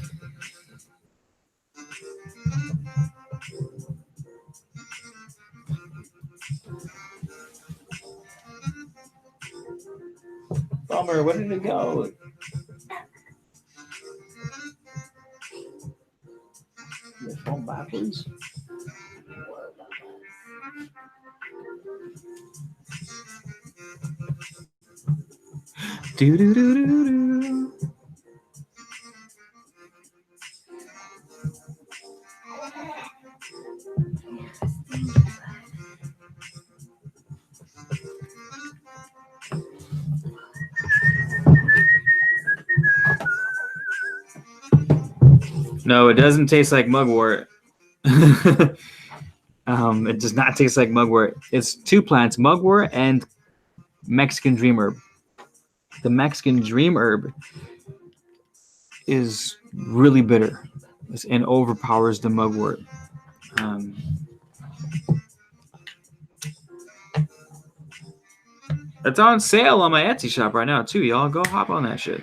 Speaker 1: Bummer, where did it go? Did it fall backwards? Do do do do do. No, it doesn't taste like mugwort. It does not taste like mugwort. It's two plants, mugwort and Mexican dream herb. The Mexican dream herb is really bitter and overpowers the mugwort. It's on sale on my Etsy shop right now too, y'all. Go hop on that shit.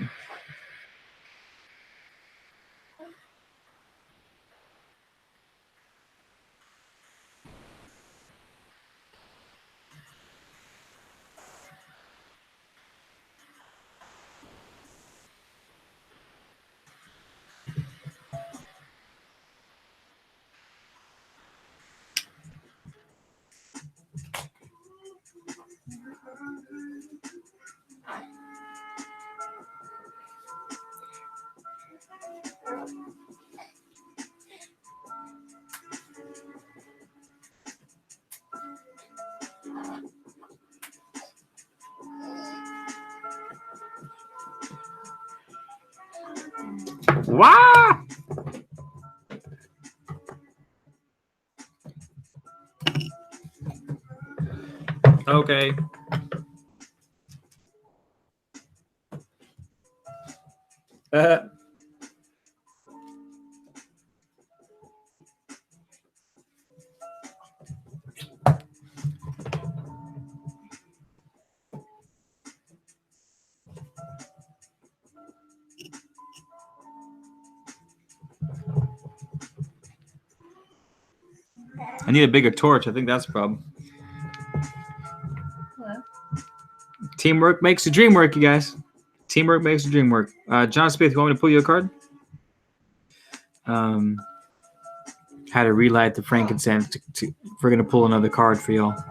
Speaker 1: Wow! Okay. I need a bigger torch. I think that's the problem.
Speaker 3: Hello.
Speaker 1: Teamwork makes the dream work, you guys. Teamwork makes the dream work. John Smith, you want me to pull you a card? How to relight the frankincense. We're going to pull another card for y'all.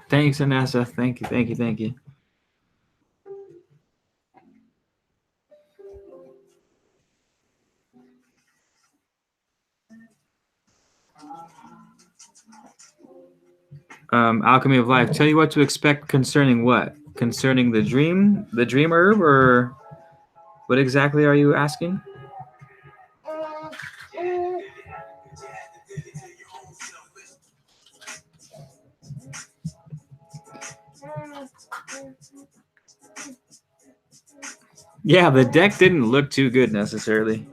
Speaker 1: Thanks, Anessa. Thank you, thank you, thank you. Alchemy of Life. Tell you what to expect concerning what? Concerning the dream herb, or what exactly are you asking? Yeah, the deck didn't look too good necessarily.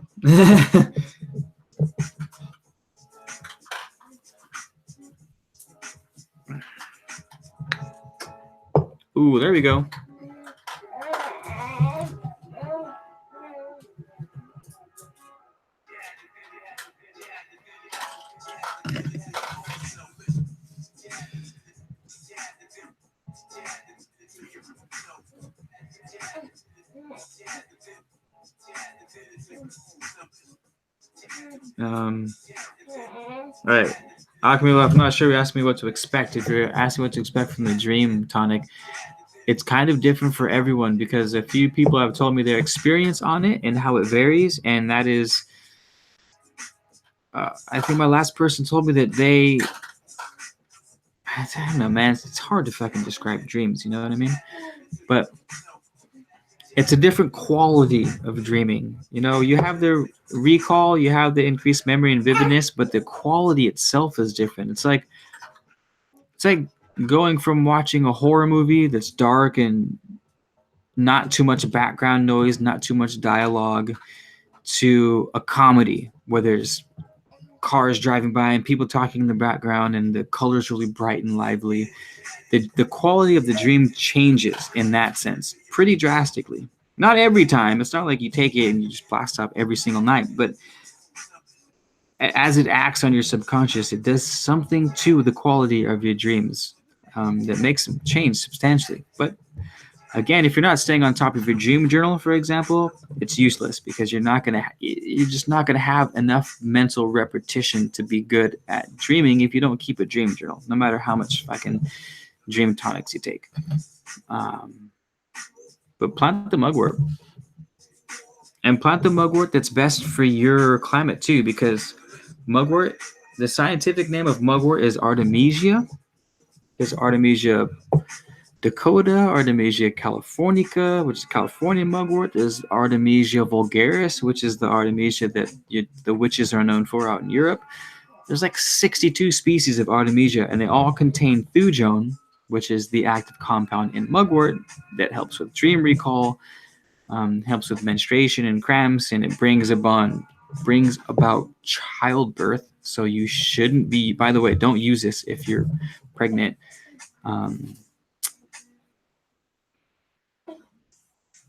Speaker 1: Ooh, there we go. All right. Akmila, I'm not sure you asked me what to expect. If you're asking what to expect from the dream tonic, it's kind of different for everyone because a few people have told me their experience on it and how it varies. And that is, I think my last person told me that I don't know, man, it's hard to fucking describe dreams, you know what I mean? But it's a different quality of dreaming. You know, you have the recall, you have the increased memory and vividness, but the quality itself is different. It's like going from watching a horror movie that's dark and not too much background noise, not too much dialogue, to a comedy where there's cars driving by and people talking in the background and the colors really bright and lively. The quality of the dream changes in that sense pretty drastically. Not every time. It's not like you take it and you just blast up every single night, but as it acts on your subconscious, it does something to the quality of your dreams that makes them change substantially. But again, if you're not staying on top of your dream journal, for example, it's useless because you're just not gonna have enough mental repetition to be good at dreaming if you don't keep a dream journal, no matter how much fucking dream tonics you take. But plant the mugwort. And plant the mugwort that's best for your climate too, because mugwort, the scientific name of mugwort is Artemisia. There's Artemisia Dakota, Artemisia californica, which is California mugwort. There's Artemisia vulgaris, which is the Artemisia that the witches are known for out in Europe. There's like 62 species of Artemisia, and they all contain thujone, which is the active compound in mugwort that helps with dream recall, helps with menstruation and cramps, and it brings about childbirth. So you shouldn't be, by the way, don't use this if you're pregnant. But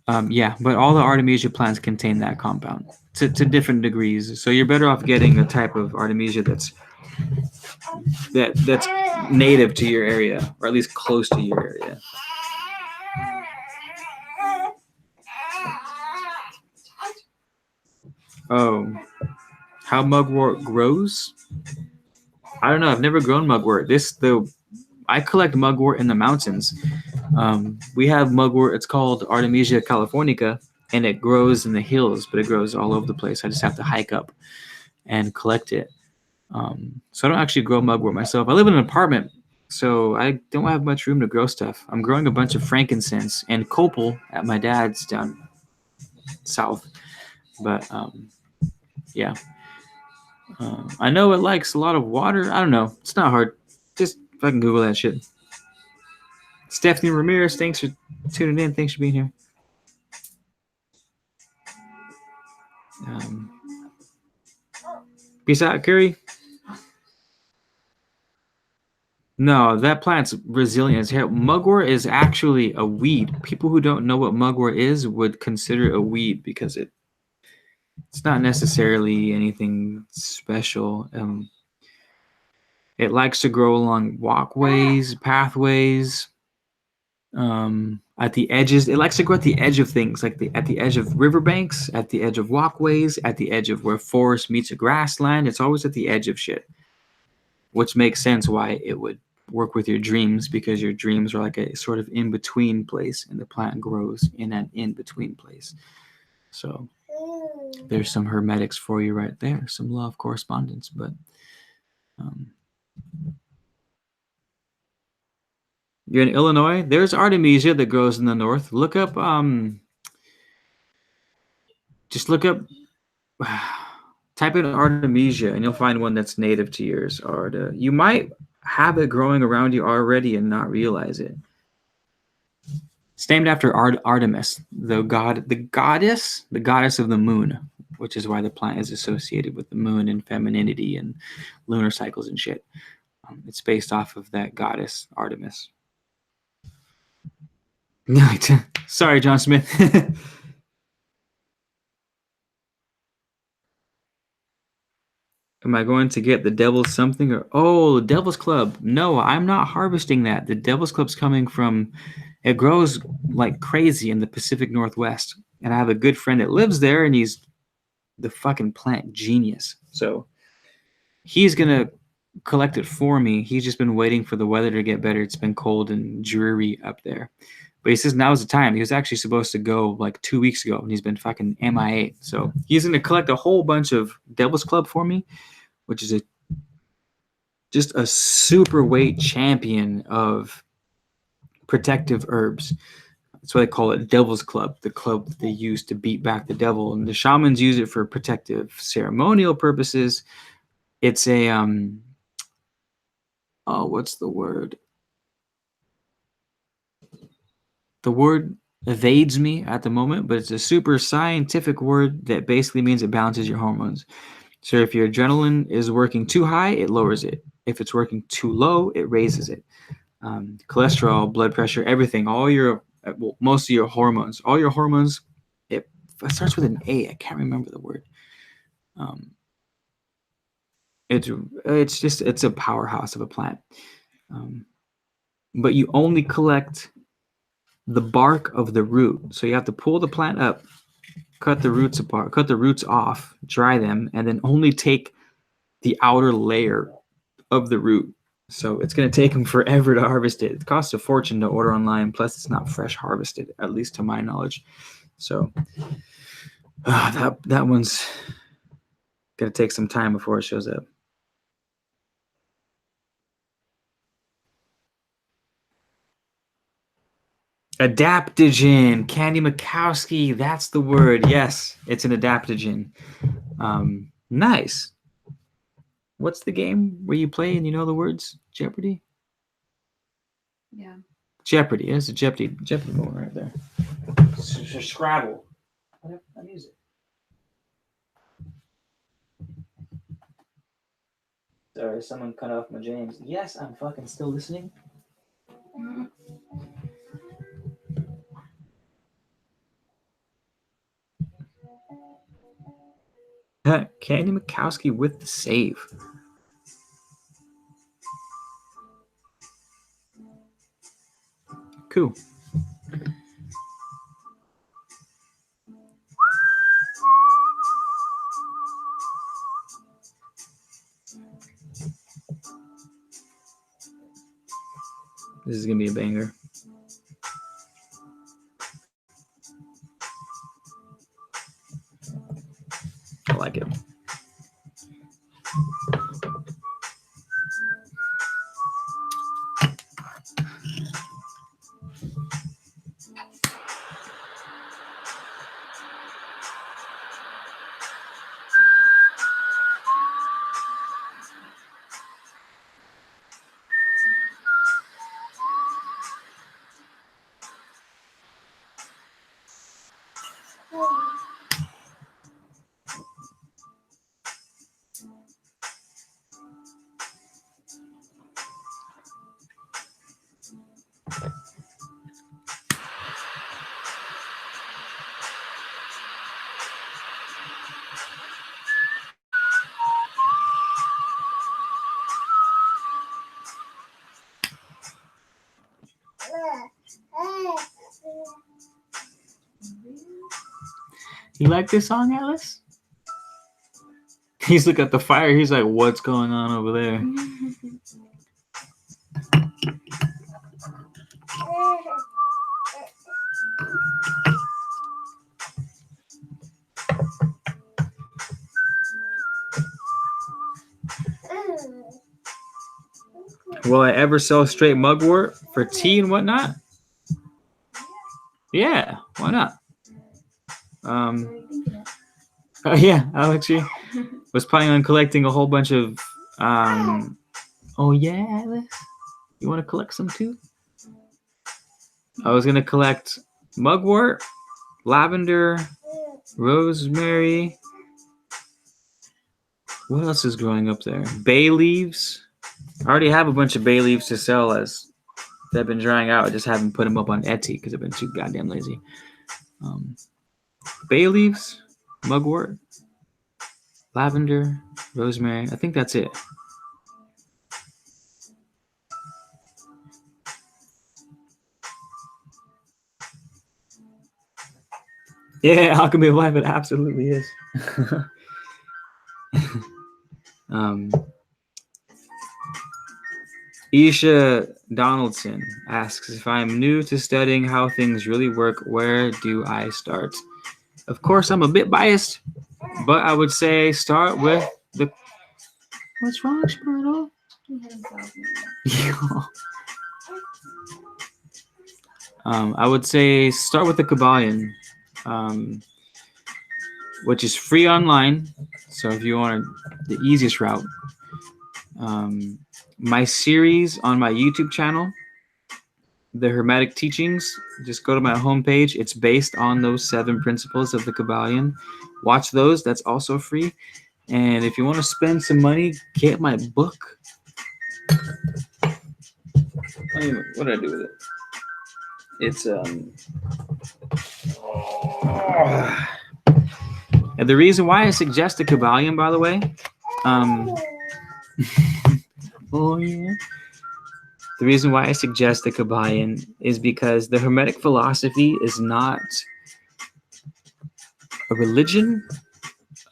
Speaker 1: all the Artemisia plants contain that compound to different degrees. So you're better off getting a type of Artemisia that's native to your area, or at least close to your area. Oh, how mugwort grows? I don't know. I've never grown mugwort. I collect mugwort in the mountains. We have mugwort. It's called Artemisia californica, and it grows in the hills, but it grows all over the place. I just have to hike up and collect it. So I don't actually grow mugwort myself. I live in an apartment, so I don't have much room to grow stuff. I'm growing a bunch of frankincense and copal at my dad's down south. But yeah. I know it likes a lot of water. I don't know. It's not hard. Just fucking Google that shit. Stephanie Ramirez, thanks for tuning in. Thanks for being here. Peace out, Curry. No, that plant's resilient. Mugwort is actually a weed. People who don't know what mugwort is would consider it a weed because it's not necessarily anything special. It likes to grow along walkways, pathways, at the edges. It likes to grow at the edge of things, like at the edge of riverbanks, at the edge of walkways, at the edge of where forest meets a grassland. It's always at the edge of shit, which makes sense why it would work with your dreams, because your dreams are like a sort of in-between place, and the plant grows in an in-between place. So there's some hermetics for you right there, some law of correspondence. But you're in Illinois. There's Artemisia that grows in the north. Look up, just look up, type in Artemisia, and you'll find one that's native to yours. You might have it growing around you already and not realize it. It's named after Artemis, the goddess of the moon, which is why the plant is associated with the moon and femininity and lunar cycles and shit. It's based off of that goddess, Artemis. Sorry, John Smith. Am I going to get the Devil's something? The Devil's Club. No, I'm not harvesting that. The Devil's Club's coming from... It grows like crazy in the Pacific Northwest. And I have a good friend that lives there, and he's the fucking plant genius. So he's gonna collect it for me. He's just been waiting for the weather to get better. It's been cold and dreary up there. But he says now's the time. He was actually supposed to go like 2 weeks ago, and he's been fucking MIA. So he's gonna collect a whole bunch of Devil's Club for me, which is just a super weight champion of protective herbs. That's why they call it Devil's Club, the club that they use to beat back the devil. And the shamans use it for protective ceremonial purposes. It's a what's the word? The word evades me at the moment, but it's a super scientific word that basically means it balances your hormones. So if your adrenaline is working too high, it lowers it. If it's working too low, it raises it. Cholesterol, blood pressure, everything, most of your hormones, all your hormones, it starts with an A. I can't remember the word. It's a powerhouse of a plant. But you only collect the bark of the root. So you have to pull the plant up, cut the roots apart, cut the roots off, dry them, and then only take the outer layer of the root. So it's going to take them forever to harvest it. It costs a fortune to order online. Plus, it's not fresh harvested, at least to my knowledge. So that one's going to take some time before it shows up. Adaptogen. Candy Mikowski. That's the word. Yes, it's an adaptogen. Nice. What's the game where you play and you know the words? Jeopardy?
Speaker 3: Yeah.
Speaker 1: Jeopardy. It's a Jeopardy moment right there. Scrabble. What is it? Sorry, someone cut off my James. Yes, I'm fucking still listening. Candy Mikowski with the save. Cool. This is gonna be a banger. I like it. You like this song, Alice? He's looking at the fire. He's like, what's going on over there? Will I ever sell straight mugwort for tea and whatnot? Yeah, why not? Yeah, Alex was planning on collecting a whole bunch of. Oh yeah, Alice, you want to collect some too? I was gonna collect mugwort, lavender, rosemary. What else is growing up there? Bay leaves. I already have a bunch of bay leaves to sell as they've been drying out. I just haven't put them up on Etsy because I've been too goddamn lazy. Bay leaves, mugwort, lavender, rosemary. I think that's it. Yeah, alchemy of life. It absolutely is. Isha Donaldson asks, if I'm new to studying how things really work, where do I start? Of course, I'm a bit biased, but I would say start with the. What's wrong, Squirtle?
Speaker 3: He hit himself.
Speaker 1: I would say start with the Kabbalion, which is free online. So if you want the easiest route, my series on my YouTube channel, the Hermetic Teachings, just go to my homepage. It's based on those 7 principles of the Kabbalion. Watch those. That's also free. And if you want to spend some money, get my book. What did I do with it? It's and the reason why I suggest the Kabbalion, by the way, oh yeah. The reason why I suggest the Kabbalion is because the Hermetic philosophy is not a religion,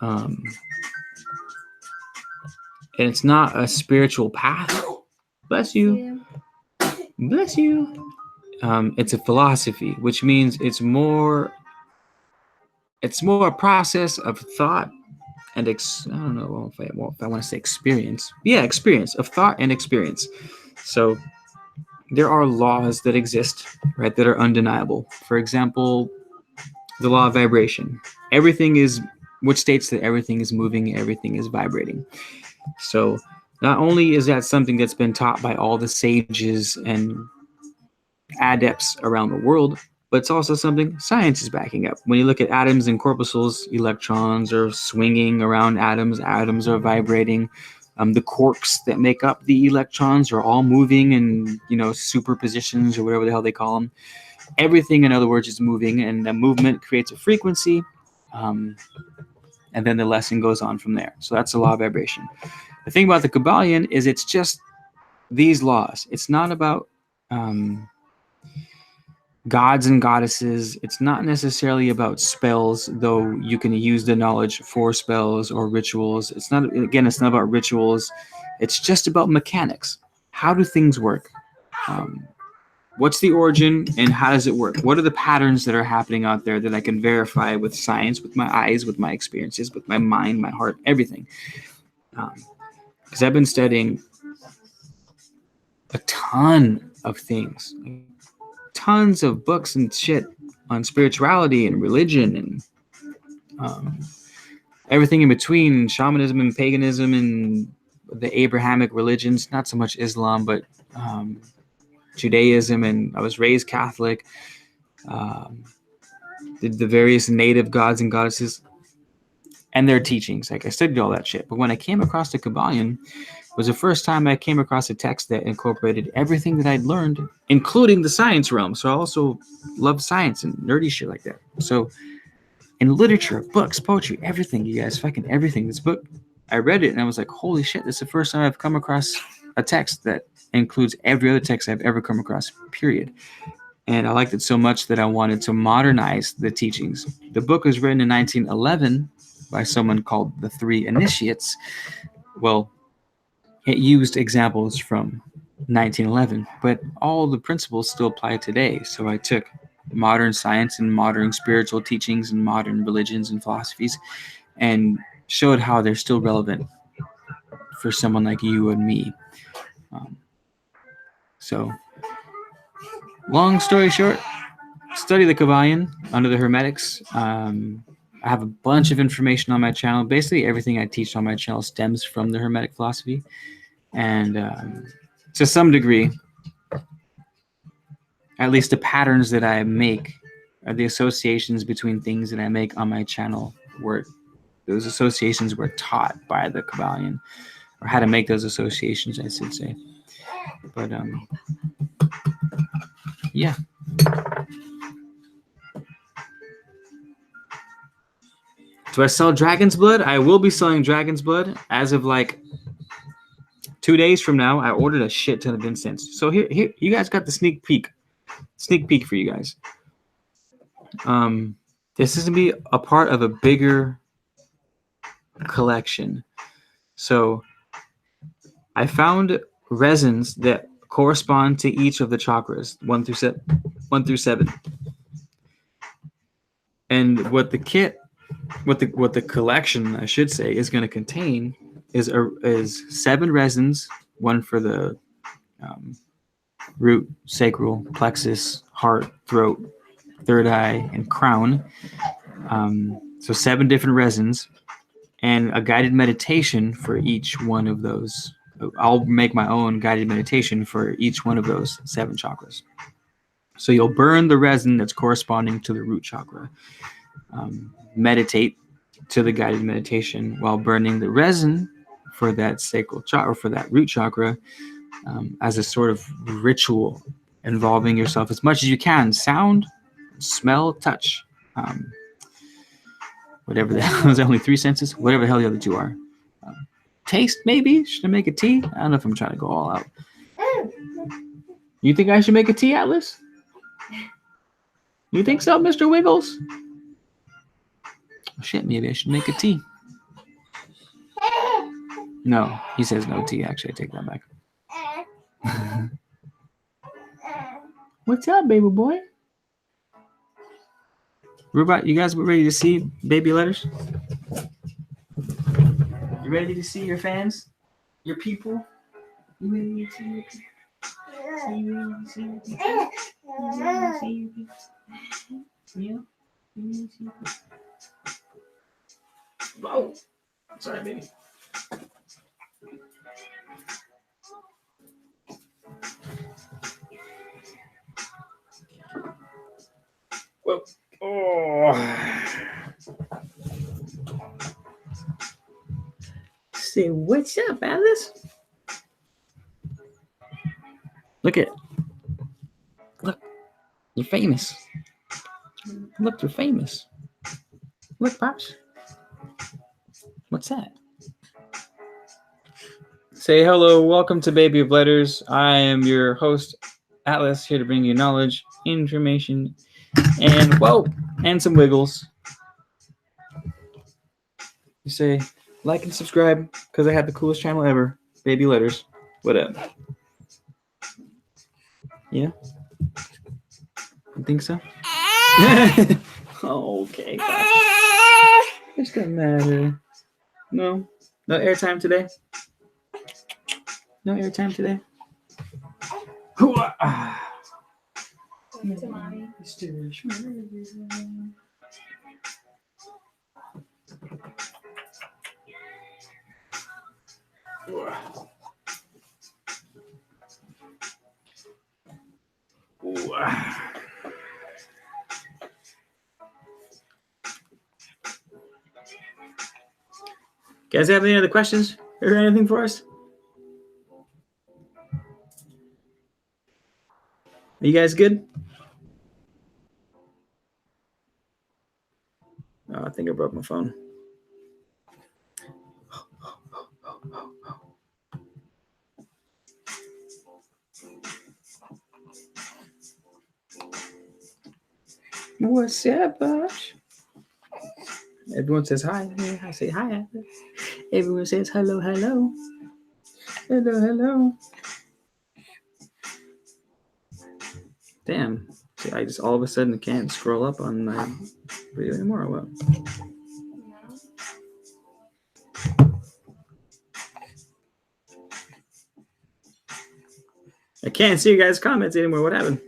Speaker 1: and it's not a spiritual path. Bless you. Bless you. It's a philosophy, which means it's more a process of thought and I don't know if I want to say experience. Yeah, experience of thought and experience. So there are laws that exist, right, that are undeniable. For example, the law of vibration. Which states that everything is moving, everything is vibrating. So not only is that something that's been taught by all the sages and adepts around the world, but it's also something science is backing up. When you look at atoms and corpuscles, electrons are swinging around atoms are vibrating. The quarks that make up the electrons are all moving in, superpositions or whatever the hell they call them. Everything, in other words, is moving, and the movement creates a frequency, and then the lesson goes on from there. So that's the law of vibration. The thing about the Kabbalion is it's just these laws. It's not about gods and goddesses. It's not necessarily about spells, though you can use the knowledge for spells or rituals. It's not about rituals. It's just about mechanics. How do things work? What's the origin and how does it work? What are the patterns that are happening out there that I can verify with science, with my eyes, with my experiences, with my mind, my heart, everything? Because I've been studying a ton of things, tons of books and shit on spirituality and religion and everything in between, shamanism and paganism and the Abrahamic religions, not so much Islam, but Judaism, and I was raised Catholic, the various native gods and goddesses and their teachings. Like I studied all that shit. But when I came across the Kabbalion, it was the first time I came across a text that incorporated everything that I'd learned, including the science realm. So I also love science and nerdy shit like that. So in literature, books, poetry, everything, you guys, fucking everything. This book, I read it and I was like, holy shit, this is the first time I've come across a text that includes every other text I've ever come across, period. And I liked it so much that I wanted to modernize the teachings. The book was written in 1911 by someone called the Three Initiates. Well, it used examples from 1911, but all the principles still apply today. So I took modern science and modern spiritual teachings and modern religions and philosophies and showed how they're still relevant for someone like you and me. So, long story short, study the Kabbalion under the Hermetics. I have a bunch of information on my channel. Basically, everything I teach on my channel stems from the Hermetic philosophy. And to some degree, at least the patterns that I make are the associations between things that I make on my channel those associations were taught by the Kabbalion, or how to make those associations, I should say. But yeah. Do I sell Dragon's Blood? I will be selling Dragon's Blood as of like 2 days from now. I ordered a shit ton of incense. So here you guys got the sneak peek for you guys. This is going to be a part of a bigger collection. So I found resins that correspond to each of the chakras, 1 through 7. And what the collection, I should say, is going to contain is 7 resins, one for the root, sacral, plexus, heart, throat, third eye, and crown. So 7 different resins and a guided meditation for each one of those. I'll make my own guided meditation for each one of those 7 chakras. So you'll burn the resin that's corresponding to the root chakra. Meditate to the guided meditation while burning the resin for that sacral chakra, for that root chakra, as a sort of ritual involving yourself as much as you can. Sound, smell, touch. Whatever the hell, there's only 3 senses, whatever the hell the other 2 are. Taste, maybe. Should I make a tea? I don't know if I'm trying to go all out. You think I should make a tea, Atlas? You think so, Mr. Wiggles? Oh, shit, maybe I should make a tea. No, he says no tea. Actually, I take that back. What's up, baby boy? Robot, you guys ready to see baby letters? You ready to see your fans? Your people? You ready to see your people? You ready to see your people? You ready to see your people? Yeah? You ready to see your people? Whoa! Sorry, baby. Whoa. Oh. Say, what's up, Alice? Look, you're famous. Look, you're famous. Look, Pops. What's that? Say hello, welcome to Baby of Letters. I am your host, Atlas, here to bring you knowledge, information, and some wiggles. You say, like and subscribe, because I have the coolest channel ever, Baby Letters. What up? Yeah? You think so? Okay. It doesn't matter. No airtime today? No airtime today?
Speaker 3: To mommy.
Speaker 1: Guys have any other questions or anything for us? Are you guys good? Oh, I think I broke my phone. What's up, Bosh? Everyone says hi. I say hi. Everyone says hello, hello. Hello, hello. Damn. See, I just all of a sudden can't scroll up on my video anymore or what? I can't see you guys' comments anymore. What happened?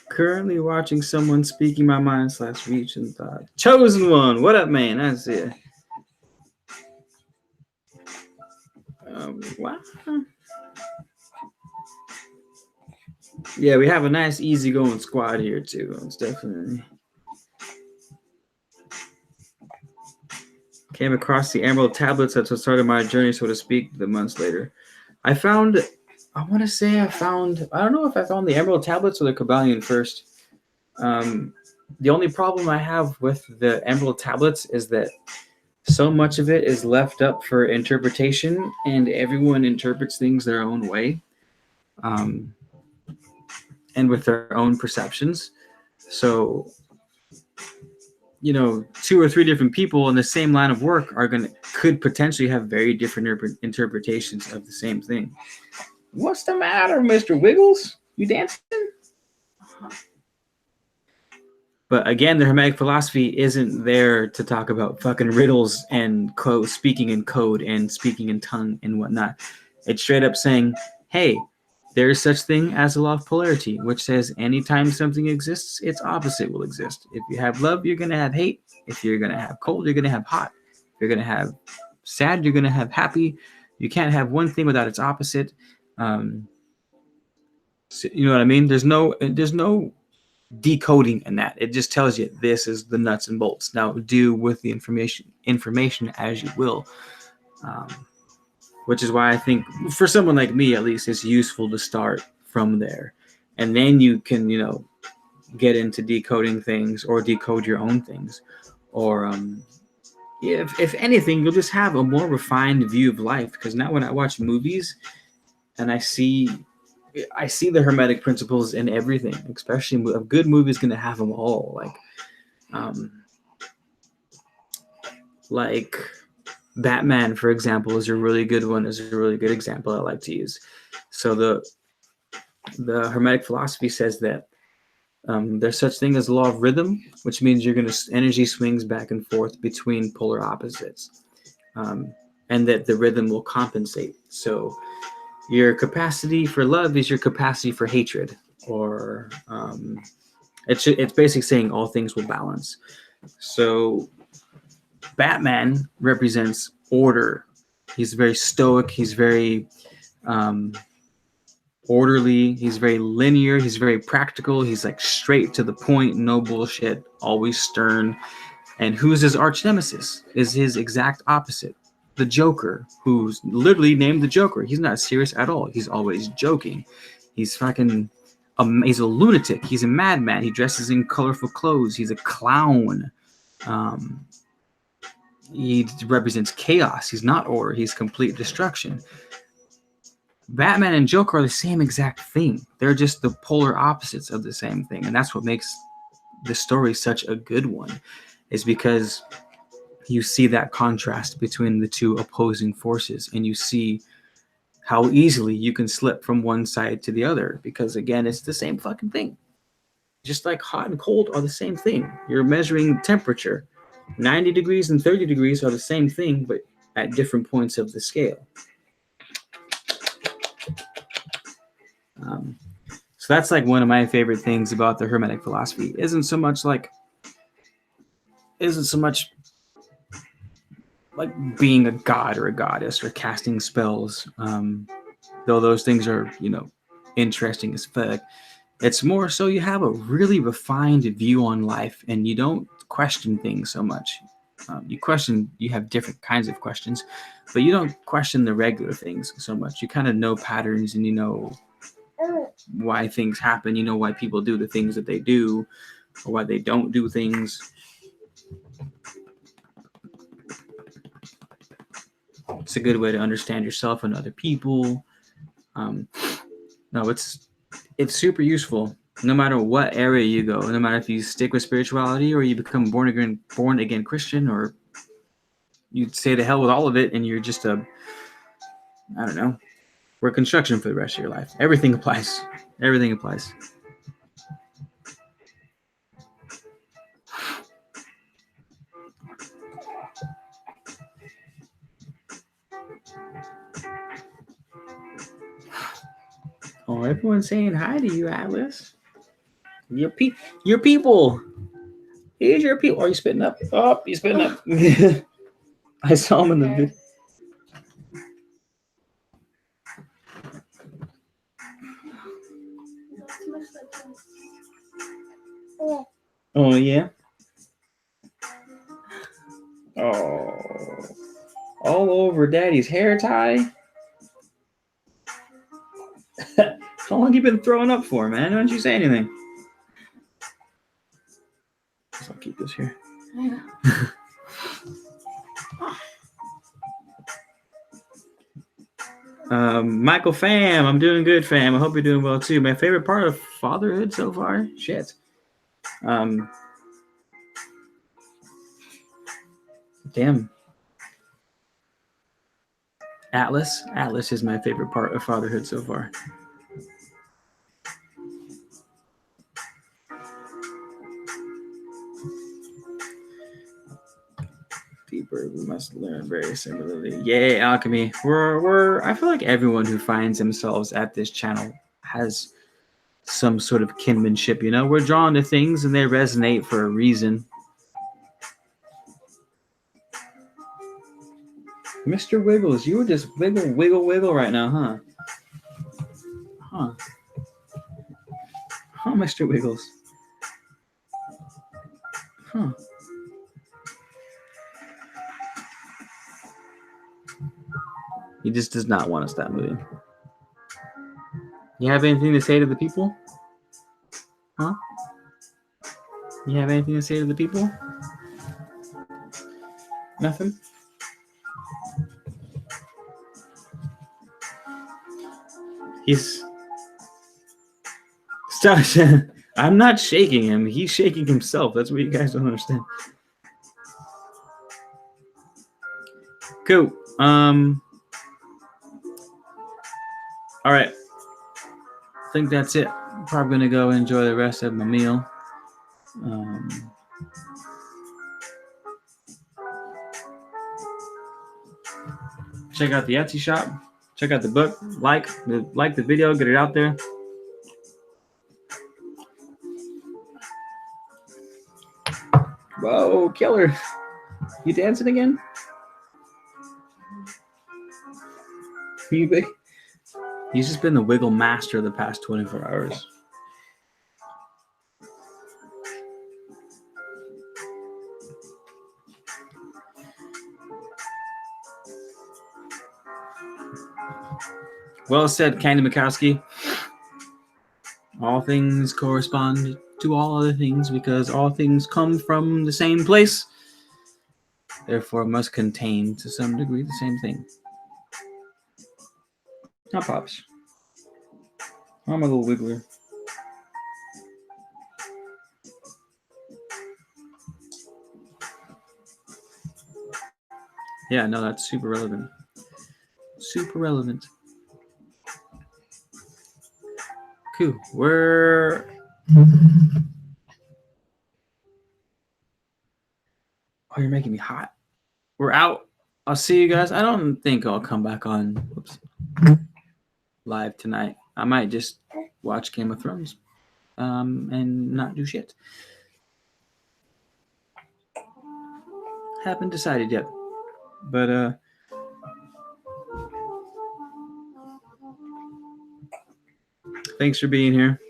Speaker 1: Currently watching someone speaking my mind / reach and thought. Chosen one. What up, man? I see it. Wow. Yeah, we have a nice, easygoing squad here too. It's definitely came across the Emerald tablets. That's what started my journey, so to speak. The months later, I don't know if I found the Emerald tablets or the Kabbalion first. The only problem I have with the Emerald tablets is that So much of it is left up for interpretation, and everyone interprets things their own way, um, and with their own perceptions. So, two or three different people in the same line of work could potentially have very different interpretations of the same thing. What's the matter, Mr. Wiggles? You dancing? But again, the Hermetic philosophy isn't there to talk about fucking riddles and speaking in code and speaking in tongue and whatnot. It's straight up saying, hey, there is such thing as a law of polarity, which says anytime something exists, its opposite will exist. If you have love, you're going to have hate. If you're going to have cold, you're going to have hot. If you're going to have sad, you're going to have happy. You can't have one thing without its opposite. So, you know what I mean? There's no decoding in that. It just tells you this is the nuts and bolts. Now do with the information as you will, which is why I think for someone like me, at least, it's useful to start from there, and then you can get into decoding things or decode your own things, or if anything, you'll just have a more refined view of life. Because now when I watch movies and I see the Hermetic principles in everything, especially a good movie is going to have them all. Like Batman, for example, is a really good one. Is a really good example I like to use. So the Hermetic philosophy says that there's such thing as the law of rhythm, which means energy swings back and forth between polar opposites, and that the rhythm will compensate. So your capacity for love is your capacity for hatred, or it's basically saying all things will balance. So Batman represents order. He's very stoic. He's very orderly. He's very linear. He's very practical. He's like straight to the point, no bullshit, always stern. And who's his arch nemesis? Is his exact opposite. The Joker, who's literally named the Joker. He's not serious at all. He's always joking. He's fucking, he's a lunatic. He's a madman. He dresses in colorful clothes. He's a clown. He represents chaos. He's not order. He's complete destruction. Batman and Joker are the same exact thing. They're just the polar opposites of the same thing. And that's what makes the story such a good one, is because you see that contrast between the two opposing forces, and you see how easily you can slip from one side to the other, because again, it's the same fucking thing. Just like hot and cold are the same thing. You're measuring temperature. 90 degrees and 30 degrees are the same thing, but at different points of the scale. So that's like one of my favorite things about the Hermetic philosophy. Isn't so much like being a god or a goddess or casting spells, though those things are, interesting as fuck. It's more so you have a really refined view on life, and you don't question things so much. You have different kinds of questions, but you don't question the regular things so much. You kind of know patterns, and you know why things happen. You know why people do the things that they do, or why they don't do things. It's a good way to understand yourself and other people. No, it's super useful. No matter what area you go, no matter if you stick with spirituality or you become born again Christian, or you say to hell with all of it and you're just work construction for the rest of your life. Everything applies. Everything applies. Oh, everyone's saying hi to you, Atlas. Your people. Here's your people. Are you spitting up? Oh, you spitting up. I saw him in the video. Oh, yeah? Oh. All over Daddy's hair tie? How long you been throwing up for, man? Why don't you say anything? I'll keep this here. Michael Fam, I'm doing good, fam. I hope you're doing well too. My favorite part of fatherhood so far? Shit. Damn. Atlas is my favorite part of fatherhood so far. Deeper, we must learn very similarly. Yay, alchemy. We're I feel like everyone who finds themselves at this channel has some sort of kinship, you know? We're drawn to things and they resonate for a reason. Mr. Wiggles, you were just wiggle right now, huh? Huh, Mr. Wiggles. Huh. He just does not want to stop moving. You have anything to say to the people? Huh? You have anything to say to the people? Nothing? He's... Stop. I'm not shaking him. He's shaking himself. That's what you guys don't understand. Cool. All right. I think that's it. I'm probably gonna go enjoy the rest of my meal. Check out the Etsy shop. Check out the book. Like the video. Get it out there. Whoa, killer! You dancing again? You big? He's just been the wiggle master the past 24 hours. Well said, Candy Mikowski. All things correspond to all other things because all things come from the same place. Therefore, must contain to some degree the same thing. Not Pops. I'm a little wiggler. Yeah, no, that's super relevant. Super relevant. Cool. We're... Oh, you're making me hot. We're out. I'll see you guys. I don't think I'll come back on live tonight. I might just watch Game of Thrones and not do shit. Haven't decided yet. But thanks for being here.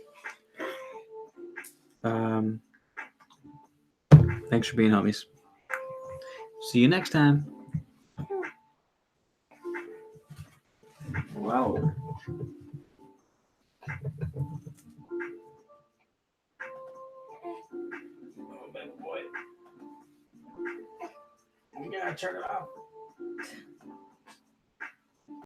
Speaker 1: Thanks for being homies. See you next time. Wow. Oh, bad boy. We gotta turn it off.